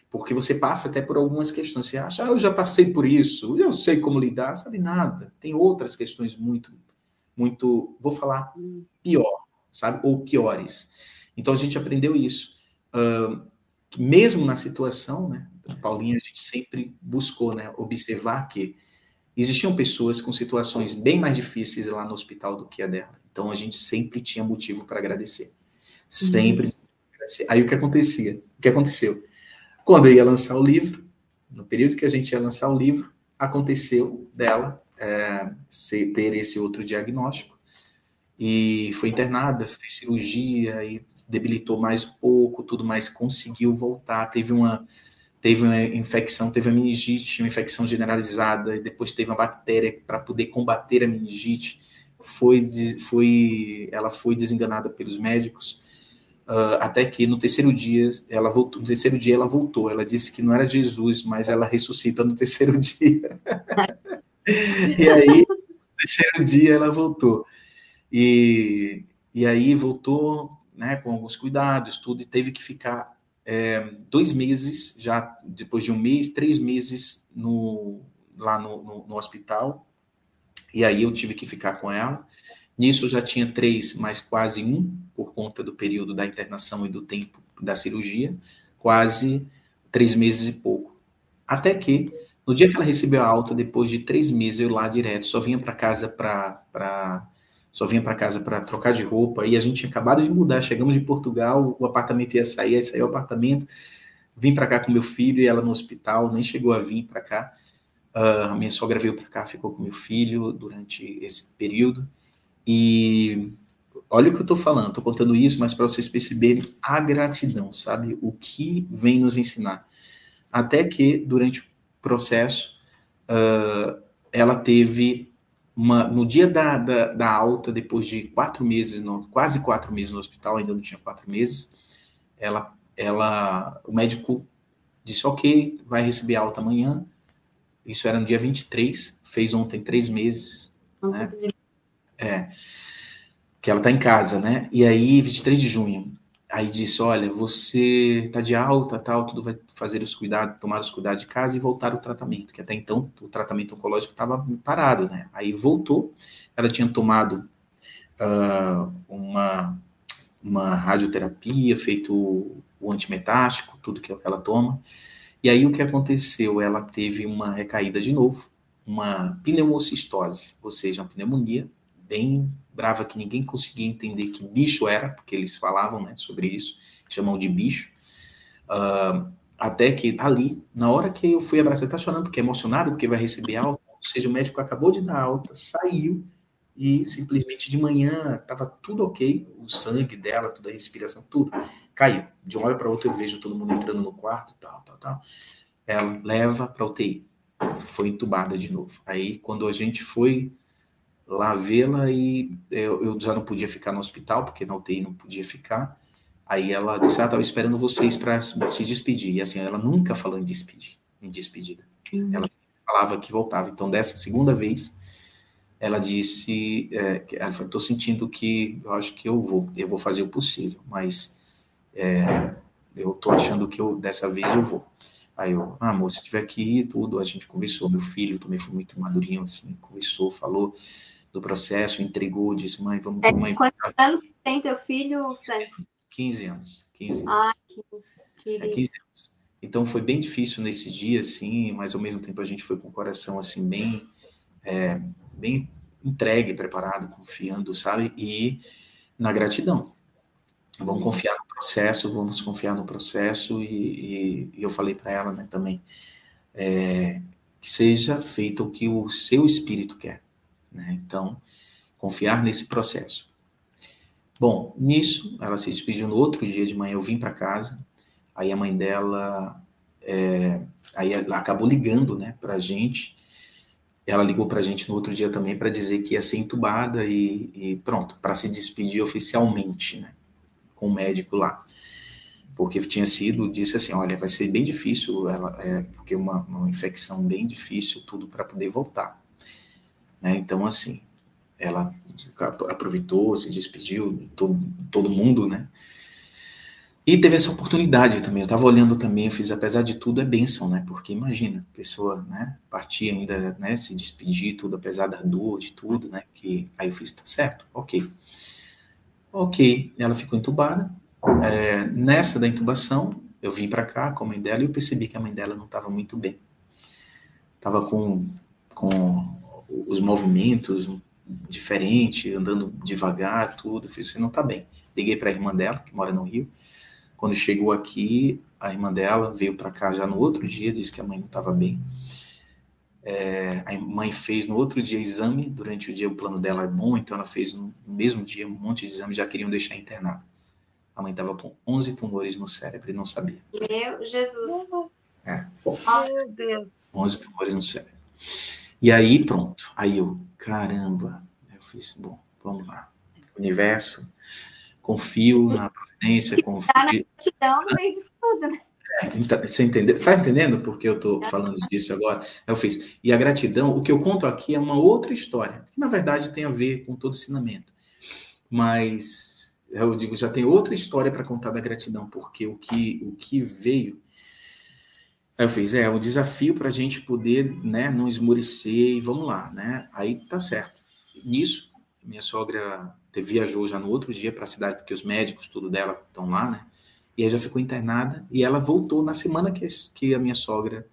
Porque você passa até por algumas questões. Você acha, eu já passei por isso, eu sei como lidar, sabe nada. Tem outras questões muito, vou falar, pior, sabe? Ou piores. Então a gente aprendeu isso. Mesmo na situação, né? Paulinha, a gente sempre buscou, né, observar que existiam pessoas com situações bem mais difíceis lá no hospital do que a dela. Então, a gente sempre tinha motivo para agradecer. Sempre. Aí, o que acontecia? O que aconteceu? Quando eu ia lançar o livro, no período que a gente ia lançar o livro, aconteceu dela ter esse outro diagnóstico. E foi internada, fez cirurgia, e debilitou mais um pouco, tudo, mas conseguiu voltar. Teve uma infecção, teve a meningite, uma infecção generalizada, e depois teve uma bactéria para poder combater a meningite. Ela foi desenganada pelos médicos, até que no terceiro dia ela voltou. Ela disse que não era Jesus, mas ela ressuscita no terceiro dia. E aí, no terceiro dia ela voltou. E aí voltou, né, com alguns cuidados, tudo, e teve que ficar 2 meses, já depois de 1 mês, 3 meses lá no hospital, e aí eu tive que ficar com ela. Nisso já tinha 3, mais quase 1, por conta do período da internação e do tempo da cirurgia, quase 3 meses e pouco. Até que, no dia que ela recebeu a alta, depois de 3 meses, eu lá direto, só vinha para casa para trocar de roupa, e a gente tinha acabado de mudar, chegamos de Portugal, o apartamento ia sair, aí saiu o apartamento, vim para cá com meu filho, e ela no hospital, nem chegou a vir para cá. A minha sogra veio para cá, ficou com meu filho durante esse período, e olha o que eu estou falando, estou contando isso, mas para vocês perceberem a gratidão, sabe? O que vem nos ensinar. Até que, durante o processo, ela teve no dia da alta, depois de 4 meses, quase 4 meses no hospital, ainda não tinha 4 meses, o médico disse, ok, vai receber alta amanhã. Isso era no dia 23, fez ontem 3 meses, né? Que ela está em casa, né? E aí, 23 de junho, aí disse, olha, você está de alta, tal, tudo vai fazer os cuidados, tomar os cuidados de casa e voltar ao tratamento, que até então o tratamento oncológico estava parado, né? Aí voltou, ela tinha tomado uma radioterapia, feito o antimetástico, tudo que ela toma. E aí o que aconteceu? Ela teve uma recaída de novo, uma pneumocistose, ou seja, uma pneumonia bem brava que ninguém conseguia entender que bicho era, porque eles falavam, né, sobre isso, chamam de bicho. Até que ali, na hora que eu fui abraçar, tá chorando porque é emocionado, porque vai receber alta, ou seja, o médico acabou de dar alta, saiu, e simplesmente de manhã estava tudo ok, o sangue dela, toda a respiração, tudo caiu. De uma hora para outra eu vejo todo mundo entrando no quarto, tal. Ela leva para UTI, foi entubada de novo. Aí quando a gente foi lá vê-la, e eu já não podia ficar no hospital, porque na UTI não podia ficar, aí ela disse, estava esperando vocês para se despedir, e assim, ela nunca falou em despedida. Ela falava que voltava. Então dessa segunda vez, ela disse, ela falou, estou sentindo que eu acho que eu vou fazer o possível, mas eu estou achando que dessa vez eu vou. Aí eu, amor, se tiver que ir, tudo, a gente conversou, meu filho também foi muito madurinho, assim, conversou, falou do processo, entregou, disse, mãe, vamos... mãe, quantos anos tem teu filho, Frank? 15 anos. 15 querido. 15 anos. Então foi bem difícil nesse dia, assim, mas ao mesmo tempo a gente foi com o coração, assim, bem entregue, preparado, confiando, sabe? E na gratidão. Vamos confiar no processo, e eu falei para ela, né, também, que seja feito o que o seu espírito quer, né? Então, confiar nesse processo. Bom, nisso, ela se despediu no outro dia de manhã, eu vim para casa, aí a mãe dela, aí ela acabou ligando, né, pra gente. Ela ligou pra gente no outro dia também para dizer que ia ser entubada e pronto, para se despedir oficialmente, né, com o médico lá. Porque disse assim, olha, vai ser bem difícil, porque uma infecção bem difícil, tudo para poder voltar. Né? Então, assim, ela aproveitou, se despediu, todo mundo, né? E teve essa oportunidade também, eu estava olhando também, eu fiz, apesar de tudo, é bênção, né? Porque imagina, a pessoa, né, partir ainda, né, se despedir, tudo, apesar da dor, de tudo, né? Aí eu fiz, tá certo, ok, ela ficou entubada. Nessa da intubação, eu vim para cá com a mãe dela e eu percebi que a mãe dela não estava muito bem. Estava com os movimentos diferentes, andando devagar, tudo. Eu falei, você não está bem. Liguei para a irmã dela, que mora no Rio. Quando chegou aqui, a irmã dela veio para cá já no outro dia, disse que a mãe não estava bem. A mãe fez no outro dia exame, durante o dia o plano dela é bom, então ela fez no mesmo dia um monte de exames, já queriam deixar internada. A mãe estava com 11 tumores no cérebro e não sabia. Meu Jesus. Meu Deus. 11 tumores no cérebro. E aí, pronto. Aí eu, caramba. Eu fiz, bom, vamos lá. Universo, confio na providência, confio... Tá na gratidão no meio disso tudo, né? Então, você entendeu? Tá entendendo por que eu tô falando disso agora? Eu fiz. E a gratidão, o que eu conto aqui é uma outra história, que na verdade tem a ver com todo ensinamento. Mas... eu digo, já tem outra história para contar da gratidão, porque o que veio... Aí eu fiz, o desafio para a gente poder, né, não esmorecer e vamos lá, né? Aí tá certo. Nisso, minha sogra viajou já no outro dia para a cidade, porque os médicos, tudo dela, estão lá, né? E aí já ficou internada, e ela voltou na semana que a minha sogra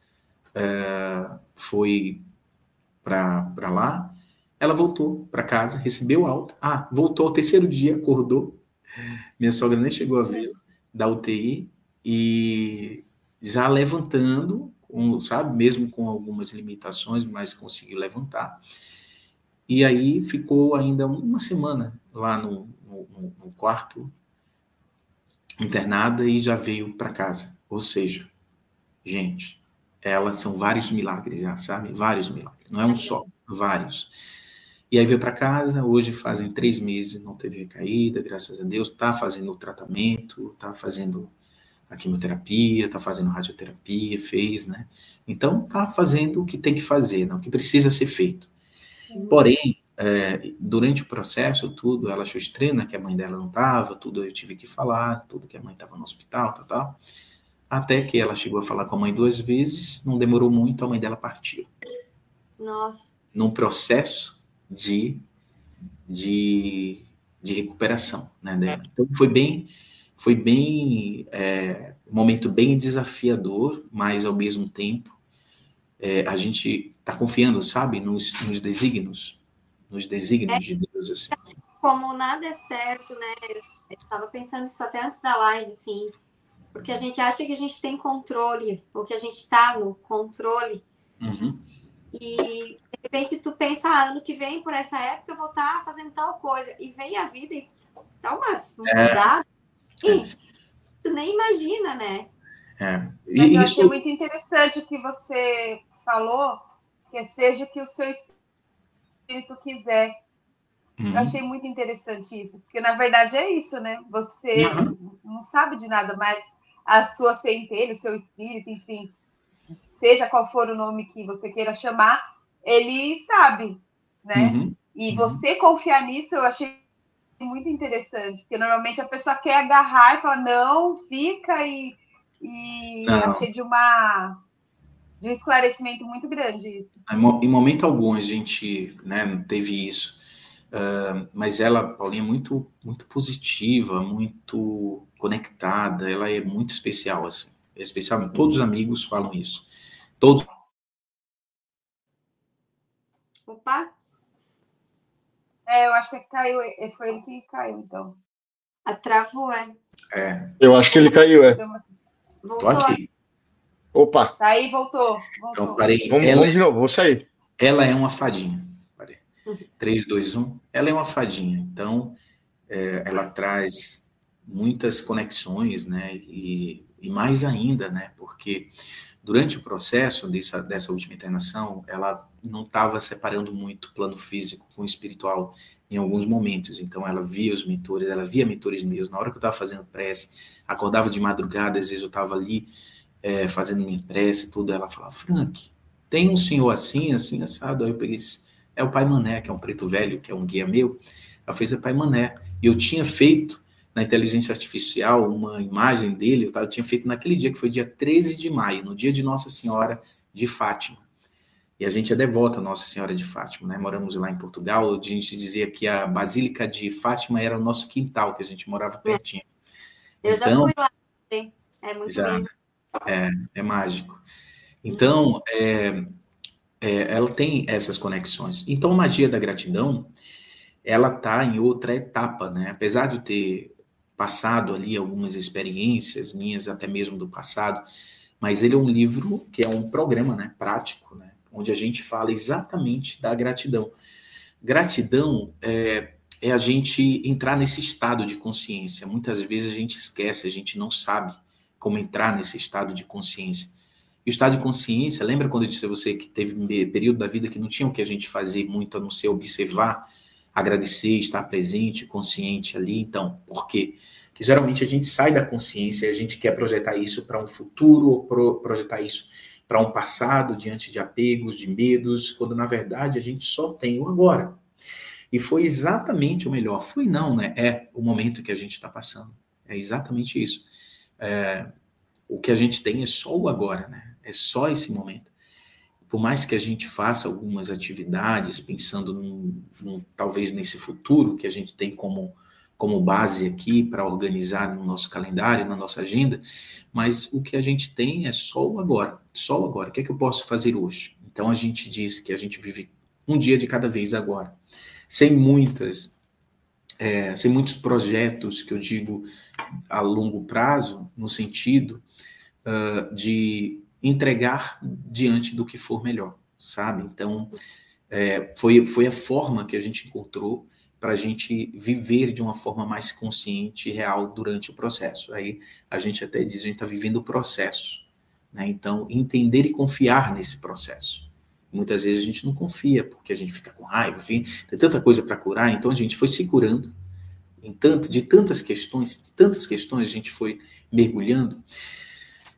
foi para lá. Ela voltou para casa, recebeu alta. Voltou ao terceiro dia, acordou. Minha sogra nem chegou a ver da UTI e já levantando, sabe, mesmo com algumas limitações, mas conseguiu levantar. E aí ficou ainda uma semana lá no quarto, internada, e já veio para casa. Ou seja, gente, são vários milagres já, sabe? Vários milagres. Não é um só, vários. E aí veio para casa, hoje fazem 3 meses, não teve recaída, graças a Deus, está fazendo o tratamento, está fazendo a quimioterapia, está fazendo radioterapia, fez, né? Então, está fazendo o que tem que fazer, né? O que precisa ser feito. Porém, durante o processo, tudo, ela achou estranho, que a mãe dela não estava, tudo eu tive que falar, tudo que a mãe estava no hospital, tal. Até que ela chegou a falar com a mãe 2 vezes, não demorou muito, a mãe dela partiu. Nossa. Num processo de recuperação, né, dela. Então, foi bem um momento bem desafiador, mas, ao mesmo tempo, a gente está confiando, sabe, nos desígnios de Deus, assim. Como nada é certo, né? Eu estava pensando isso até antes da live, assim, porque a gente acha que a gente tem controle, ou que a gente está no controle. Uhum. E, de repente, tu pensa, ano que vem, por essa época, eu vou estar fazendo tal coisa. E vem a vida e dá umas mudadas. Tu nem imagina, né? Mas eu achei muito interessante o que você falou, que seja o que o seu espírito quiser. Eu achei muito interessante isso, porque na verdade é isso, né? Você não sabe de nada, mas a sua centelha, o seu espírito, enfim, seja qual for o nome que você queira chamar, ele sabe, né? E você confiar nisso, eu achei muito interessante, porque normalmente a pessoa quer agarrar e falar, não, fica, e achei de um esclarecimento muito grande isso. Em momento algum a gente, né, não teve isso. Mas ela, Paulinha, é muito, muito positiva, muito conectada, ela é muito especial, assim. É especial, todos os amigos falam isso. Todos. Opa! Eu acho que caiu, foi ele que caiu, então. Travou, Eu acho que ele caiu, Voltou. Tô aqui. Opa! Tá aí, voltou. Então, parei. Vamos de novo, vou sair. Ela é uma fadinha. 3, 2, 1. Ela é uma fadinha. Então, ela traz muitas conexões, né? E mais ainda, né? Porque durante o processo dessa última internação, ela não estava separando muito o plano físico com o espiritual em alguns momentos. Então, ela via os mentores, ela via mentores meus. Na hora que eu estava fazendo prece, acordava de madrugada, às vezes eu estava ali fazendo minha prece, tudo. Ela falava, Frank, tem um senhor assim, assim, assado. Aí eu peguei isso. É o Pai Mané, que é um preto velho, que é um guia meu. Ela fez o Pai Mané. E eu tinha feito na inteligência artificial uma imagem dele, eu tinha feito naquele dia, que foi dia 13 de maio, no dia de Nossa Senhora de Fátima. E a gente é devota a Nossa Senhora de Fátima, né? Moramos lá em Portugal, a gente dizia que a Basílica de Fátima era o nosso quintal, que a gente morava pertinho. Eu já fui lá, é muito lindo. É mágico. Então, ela tem essas conexões. Então, a magia da gratidão, ela está em outra etapa, né? Apesar de eu ter passado ali algumas experiências minhas, até mesmo do passado, mas ele é um livro que é um programa, né, prático, né, onde a gente fala exatamente da gratidão. Gratidão é a gente entrar nesse estado de consciência. Muitas vezes a gente esquece, a gente não sabe como entrar nesse estado de consciência. E o estado de consciência, lembra quando eu disse a você que teve um período da vida que não tinha o que a gente fazer muito, a não ser observar, agradecer, estar presente, consciente ali? Então, por quê? Porque geralmente a gente sai da consciência e a gente quer projetar isso para um futuro, ou projetar isso para um passado, diante de apegos, de medos, quando na verdade a gente só tem o agora. E foi exatamente o melhor. Foi não, né? É o momento que a gente está passando. É exatamente isso. O que a gente tem é só o agora, né? É só esse momento. Por mais que a gente faça algumas atividades, pensando talvez nesse futuro que a gente tem como base aqui para organizar no nosso calendário, na nossa agenda, mas o que a gente tem é só o agora. Só o agora. O que é que eu posso fazer hoje? Então a gente diz que a gente vive um dia de cada vez agora. Sem muitos projetos, que eu digo a longo prazo, no sentido de entregar diante do que for melhor, sabe? Então, foi a forma que a gente encontrou para a gente viver de uma forma mais consciente e real durante o processo. Aí a gente até diz, a gente está vivendo o processo, né? Então, entender e confiar nesse processo. Muitas vezes a gente não confia, porque a gente fica com raiva, enfim, tem tanta coisa para curar, então a gente foi se curando de tantas questões, a gente foi mergulhando,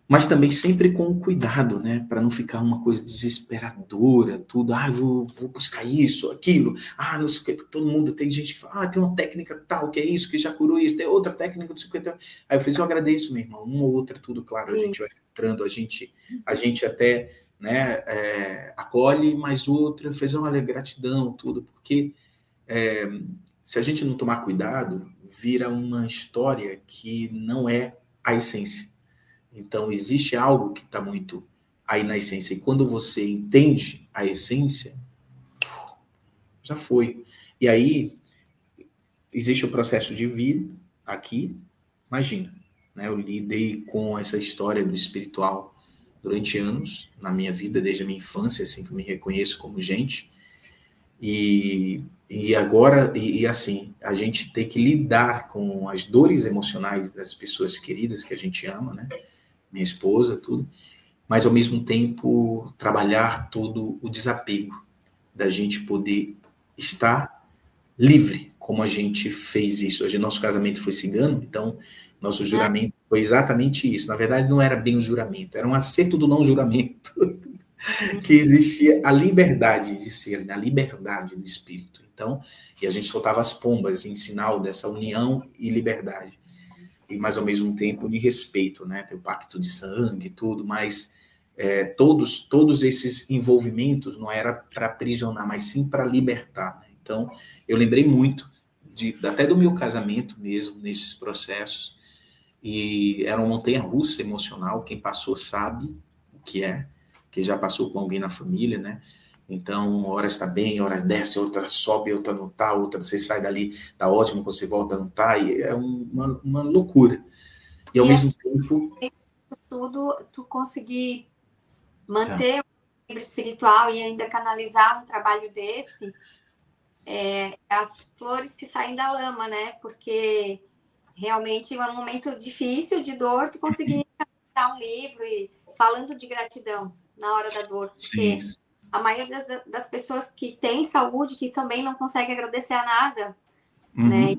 mas também sempre com cuidado, né, para não ficar uma coisa desesperadora, tudo, vou buscar isso, aquilo, não sei o que, todo mundo, tem gente que fala, tem uma técnica tal, que é isso, que já curou isso, tem outra técnica, não sei o que, aí eu falei, eu agradeço, meu irmão, uma ou outra, tudo, claro, a gente vai filtrando, a gente até, né, acolhe, mas outra, fez uma gratidão, tudo, porque se a gente não tomar cuidado, vira uma história que não é a essência. Então, existe algo que está muito aí na essência. E quando você entende a essência, já foi. E aí, existe o processo de vida aqui. Imagina, né? Eu lidei com essa história do espiritual durante anos na minha vida, desde a minha infância, assim, que eu me reconheço como gente. E agora, assim, a gente tem que lidar com as dores emocionais das pessoas queridas que a gente ama, né? Minha esposa, tudo, mas ao mesmo tempo trabalhar todo o desapego da gente poder estar livre, como a gente fez isso. Hoje nosso casamento foi cigano, então nosso juramento foi exatamente isso. Na verdade, não era bem um juramento, era um acerto do não juramento, que existia a liberdade de ser, a liberdade do espírito. Então, e a gente soltava as pombas em sinal dessa união e liberdade. Mas ao mesmo tempo de respeito, né? Tem o pacto de sangue e tudo, mas todos esses envolvimentos não era para aprisionar, mas sim para libertar. Né? Então, eu lembrei muito até do meu casamento mesmo, nesses processos, e era uma montanha-russa emocional, quem passou sabe o que é, que já passou com alguém na família, né? Então, horas está bem, horas desce, outra sobe, outra não está, outra você sai dali, está ótimo, quando você volta não está, e é uma loucura. E ao mesmo tempo... Tudo, tu conseguir manter o equilíbrio espiritual e ainda canalizar um trabalho desse, as flores que saem da lama, né? Porque realmente é um momento difícil de dor, tu conseguir canalizar um livro e falando de gratidão na hora da dor, porque... Sim. A maioria das pessoas que têm saúde, que também não consegue agradecer a nada, né?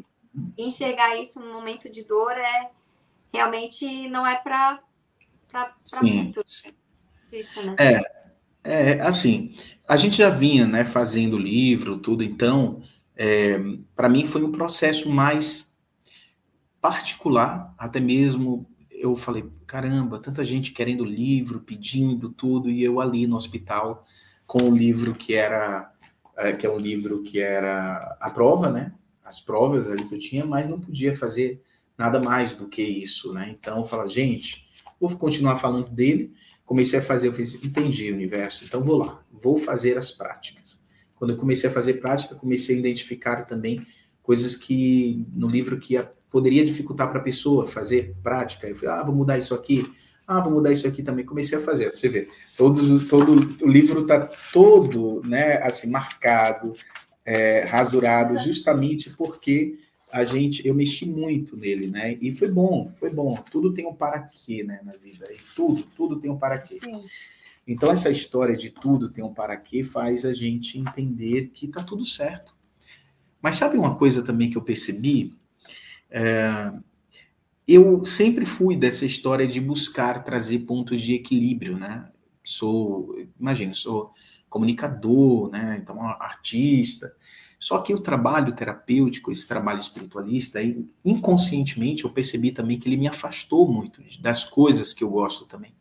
E enxergar isso no momento de dor realmente não é para muito isso, né? Assim, a gente já vinha, né, fazendo livro, tudo, então, para mim foi um processo mais particular, até mesmo eu falei, caramba, tanta gente querendo livro, pedindo tudo, e eu ali no hospital com o livro que é um livro que era a prova, né? As provas ali que eu tinha, mas não podia fazer nada mais do que isso, né? Então eu falei, gente, vou continuar falando dele. Comecei a fazer, eu fiz, entendi o universo, então vou lá, vou fazer as práticas. Quando eu comecei a fazer prática, comecei a identificar também coisas que no livro que poderia dificultar para a pessoa fazer prática. Eu falei, vou mudar isso aqui. Vou mudar isso aqui também. Comecei a fazer. Você vê, todo o livro está todo, né, assim, marcado, rasurado, justamente porque eu mexi muito nele, né? E foi bom. Tudo tem um para-quê, né, na vida. E tudo tem um para-quê. Então, essa história de tudo tem um para-quê faz a gente entender que está tudo certo. Mas sabe uma coisa também que eu percebi? Eu sempre fui dessa história de buscar trazer pontos de equilíbrio, né? Sou comunicador, né? Então, artista. Só que o trabalho terapêutico, esse trabalho espiritualista, inconscientemente eu percebi também que ele me afastou muito das coisas que eu gosto também.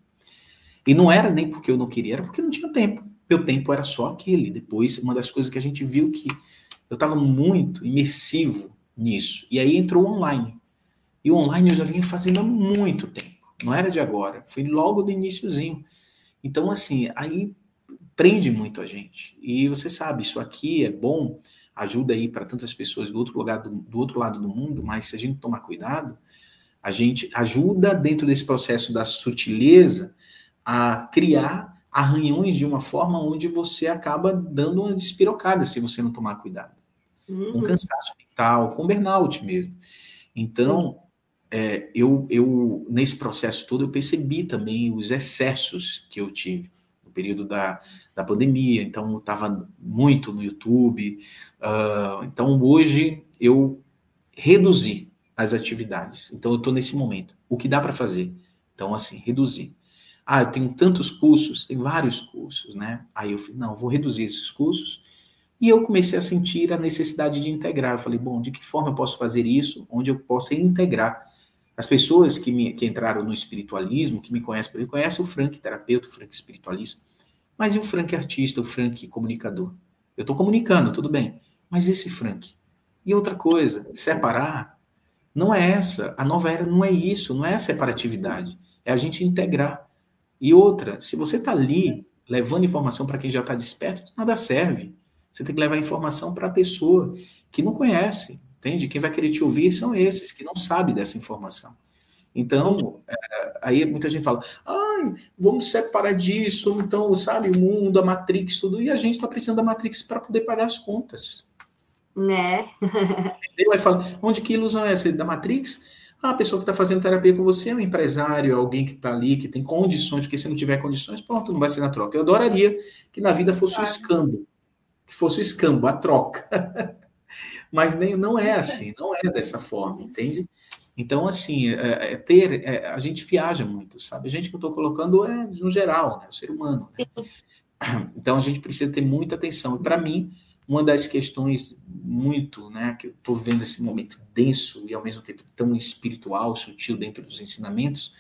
E não era nem porque eu não queria, era porque não tinha tempo. Meu tempo era só aquele. Depois, uma das coisas que a gente viu que eu estava muito imersivo nisso. E aí entrou o online. E o online eu já vinha fazendo há muito tempo. Não era de agora. Foi logo do iniciozinho. Então, assim, aí prende muito a gente. E você sabe, isso aqui é bom, ajuda aí para tantas pessoas do outro lado do mundo, mas se a gente tomar cuidado, a gente ajuda dentro desse processo da sutileza a criar arranhões de uma forma onde você acaba dando uma despirocada se você não tomar cuidado. Um cansaço mental, com burnout mesmo. Então, eu nesse processo todo, eu percebi também os excessos que eu tive no período da pandemia, então eu estava muito no YouTube. Então, hoje, eu reduzi as atividades. Então, eu estou nesse momento. O que dá para fazer? Então, assim, reduzir. Eu tenho tantos cursos, tem vários cursos, né? Aí eu falei, não, eu vou reduzir esses cursos. E eu comecei a sentir a necessidade de integrar. Eu falei, bom, de que forma eu posso fazer isso? Onde eu posso integrar? As pessoas que entraram no espiritualismo, que me conhecem o Frank terapeuta, o Frank espiritualista, mas e o Frank artista, o Frank comunicador? Eu estou comunicando, tudo bem, mas esse Frank? E outra coisa, separar, não é essa, a nova era não é isso, não é a separatividade, é a gente integrar. E outra, se você está ali levando informação para quem já está desperto, nada serve. Você tem que levar informação para a pessoa que não conhece, entende? Quem vai querer te ouvir são esses que não sabem dessa informação. Então, aí muita gente fala, vamos separar disso, então, sabe, o mundo, a Matrix, tudo, e a gente está precisando da Matrix para poder pagar as contas. Né? Ele vai falar, onde que ilusão é essa da Matrix? A pessoa que está fazendo terapia com você é um empresário, alguém que está ali, que tem condições, porque se não tiver condições, pronto, não vai ser na troca. Eu adoraria que na vida fosse o escambo, a troca. Mas não é assim, não é dessa forma, entende? Então, assim, a gente viaja muito, sabe? A gente que eu estou colocando é no geral, né? O ser humano. Né? Então, a gente precisa ter muita atenção. E, para mim, uma das questões muito, né, que eu estou vendo esse momento denso e, ao mesmo tempo, tão espiritual, sutil dentro dos ensinamentos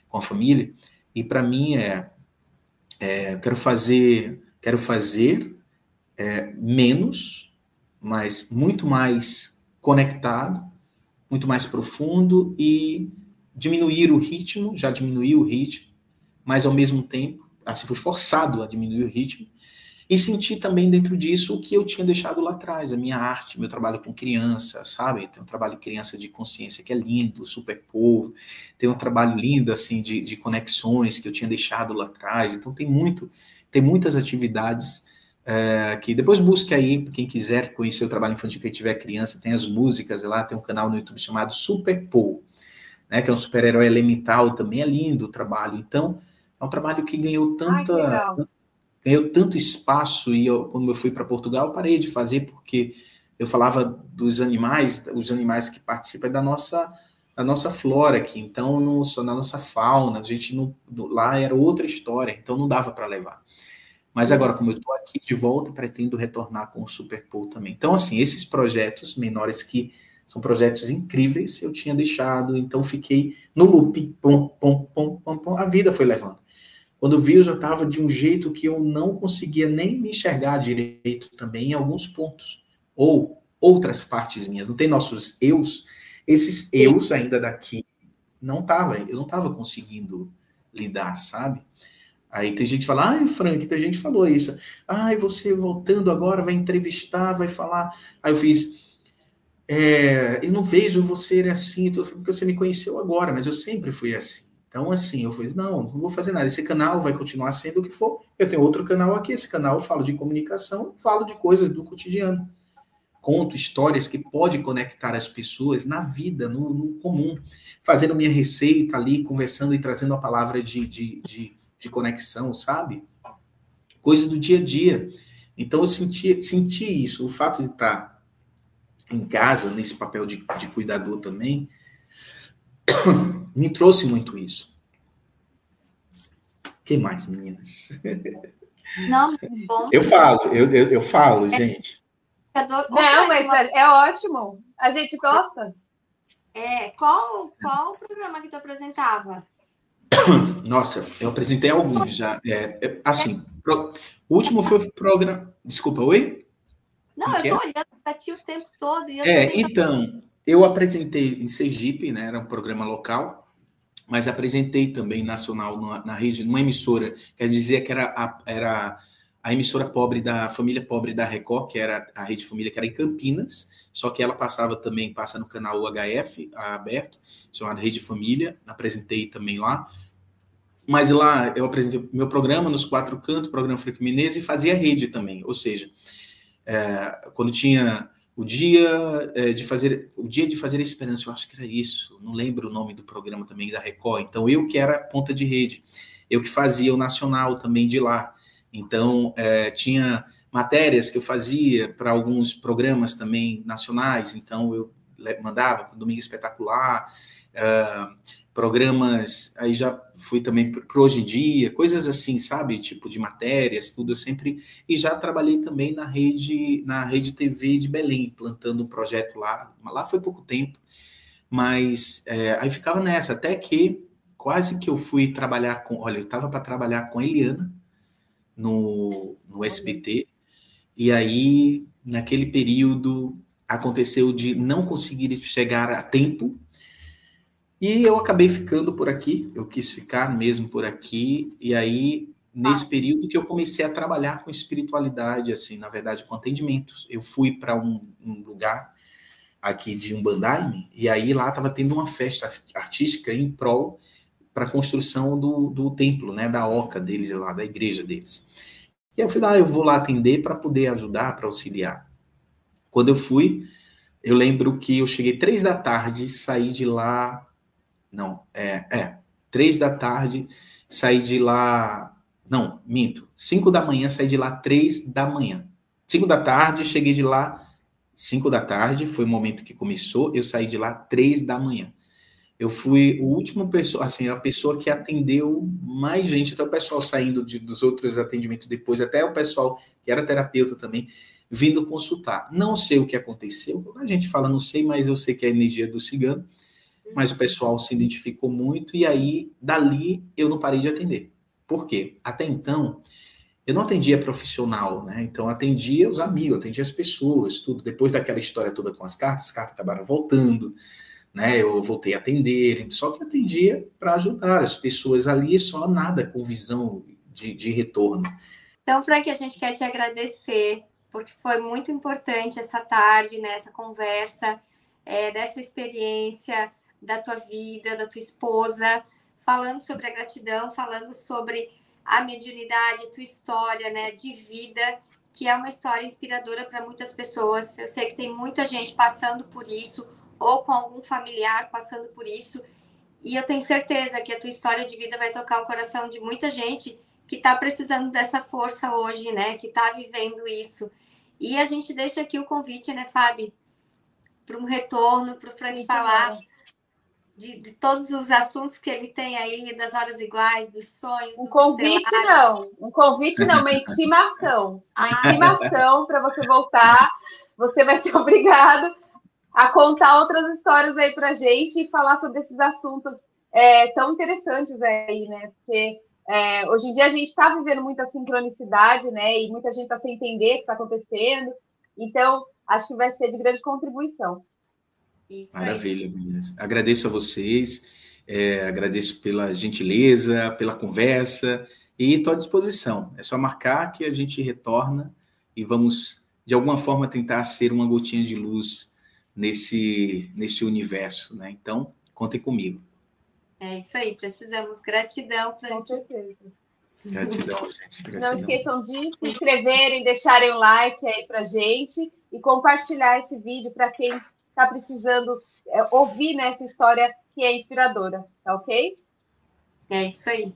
com a família, e, para mim, eu quero fazer menos, mas muito mais conectado, muito mais profundo e diminuir o ritmo, já diminuiu o ritmo, mas ao mesmo tempo, assim, fui forçado a diminuir o ritmo e sentir também dentro disso o que eu tinha deixado lá atrás, a minha arte, meu trabalho com criança, sabe? Tem um trabalho de criança de consciência que é lindo, super povo, tem um trabalho lindo, assim, de conexões que eu tinha deixado lá atrás, então tem muitas atividades que depois busque aí, quem quiser conhecer o trabalho infantil, quem tiver criança, tem as músicas lá, tem um canal no YouTube chamado Super Paul, né, que é um super-herói elemental, também é lindo o trabalho. Então, é um trabalho que ganhou tanto espaço, e quando eu fui para Portugal, eu parei de fazer, porque eu falava dos animais, os animais que participam da nossa flora aqui, então, só na nossa fauna, a gente lá era outra história, então não dava para levar. Mas agora, como eu estou aqui de volta, pretendo retornar com o Super Paul também. Então, assim, esses projetos menores que são projetos incríveis, eu tinha deixado, então fiquei no loop, a vida foi levando. Quando eu vi, eu já estava de um jeito que eu não conseguia nem me enxergar direito também em alguns pontos, ou outras partes minhas, não tem nossos eus, esses eus ainda daqui, eu não estava conseguindo lidar, sabe? Aí tem gente que fala, Frank, tem gente que falou isso. Você voltando agora, vai entrevistar, vai falar. Aí eu fiz, eu não vejo você assim, porque você me conheceu agora, mas eu sempre fui assim. Então, assim, eu falei, não vou fazer nada. Esse canal vai continuar sendo o que for. Eu tenho outro canal aqui, esse canal eu falo de comunicação, falo de coisas do cotidiano. Conto histórias que podem conectar as pessoas na vida, no comum. Fazendo minha receita ali, conversando e trazendo a palavra de conexão, sabe? Coisas do dia a dia. Então, eu senti isso. O fato de estar em casa, nesse papel de cuidador também, me trouxe muito isso. O que mais, meninas? Não, bom. Eu falo, gente. Não, mas é ótimo. A gente gosta. Qual o programa que tu apresentava? Nossa, eu apresentei alguns já. Assim, o último foi o programa... Desculpa, oi? Não, eu tô olhando para ti o tempo todo. E então, eu apresentei em Sergipe, né? Era um programa local, mas apresentei também nacional na rede, numa emissora, quer dizer que era a emissora pobre da família pobre da Record, que era a Rede Família, que era em Campinas, só que ela passa no canal UHF, aberto, chamado Rede Família, apresentei também lá. Mas lá eu apresentei meu programa nos 4 cantos, o programa Frank Menezes, e fazia rede também, ou seja, quando tinha o dia de fazer a esperança, eu acho que era isso, não lembro o nome do programa também da Record, então eu que era ponta de rede, eu que fazia o nacional também de lá. Então, tinha matérias que eu fazia para alguns programas também nacionais, então eu mandava para o Domingo Espetacular, programas, aí já fui também para Hoje em Dia, coisas assim, sabe? Tipo de matérias, tudo, eu sempre... E já trabalhei também na rede TV de Belém, plantando um projeto lá. Lá foi pouco tempo, mas aí ficava nessa, até que quase que eu fui trabalhar com... Olha, eu estava para trabalhar com a Eliana no SBT, e aí, naquele período, aconteceu de não conseguir chegar a tempo, e eu acabei ficando por aqui, eu quis ficar mesmo por aqui, e aí, nesse período que eu comecei a trabalhar com espiritualidade, assim, na verdade, com atendimentos. Eu fui para um lugar aqui de Umbandaime, e aí lá estava tendo uma festa artística em prol para a construção do templo, né, da oca deles lá, da igreja deles. E eu fui lá, eu vou lá atender para poder ajudar, para auxiliar. Quando eu fui, eu lembro que eu cheguei 3 da tarde, saí de lá... Não, 3 da tarde, saí de lá... Não, minto. 5 da manhã, saí de lá 3 da manhã. 5 da tarde, cheguei de lá 5 da tarde, foi o momento que começou, eu saí de lá 3 da manhã. Eu fui o último pessoa, assim, a pessoa que atendeu mais gente, até o pessoal saindo dos outros atendimentos depois, até o pessoal que era terapeuta também, vindo consultar. Não sei o que aconteceu, a gente fala, não sei, mas eu sei que é a energia do cigano, mas o pessoal se identificou muito, e aí, dali, eu não parei de atender. Por quê? Até então, eu não atendia profissional, né? Então, atendia os amigos, atendia as pessoas, tudo. Depois daquela história toda com as cartas acabaram voltando, né? Eu voltei a atender, só que atendia para ajudar as pessoas ali, só nada com visão de retorno. Então, Frank, a gente quer te agradecer, porque foi muito importante essa tarde, né, essa conversa, dessa experiência da tua vida, da tua esposa, falando sobre a gratidão, falando sobre a mediunidade, tua história, né, de vida, que é uma história inspiradora para muitas pessoas. Eu sei que tem muita gente passando por isso, ou com algum familiar passando por isso, e eu tenho certeza que a tua história de vida vai tocar o coração de muita gente que está precisando dessa força hoje, né? Que está vivendo isso. E a gente deixa aqui o convite, né, Fábio? Para um retorno, para o Frank falar de todos os assuntos que ele tem aí, das horas iguais, dos sonhos, dos convite não, uma intimação. Uma intimação para você voltar. Você vai ser obrigado a contar outras histórias aí pra gente e falar sobre esses assuntos tão interessantes aí, né? Porque hoje em dia a gente está vivendo muita sincronicidade, né? E muita gente está sem entender o que está acontecendo. Então, acho que vai ser de grande contribuição. Isso Maravilha, meninas. Agradeço a vocês, agradeço pela gentileza, pela conversa, e estou à disposição. É só marcar que a gente retorna e vamos, de alguma forma, tentar ser uma gotinha de luz nesse universo, né? Então, contem comigo. É isso aí, precisamos. Gratidão, Frank. Com certeza. Gratidão, gente. Gratidão. Não esqueçam de se inscreverem, deixarem um like aí pra gente e compartilhar esse vídeo para quem está precisando ouvir, né, essa história que é inspiradora, tá ok? É isso aí.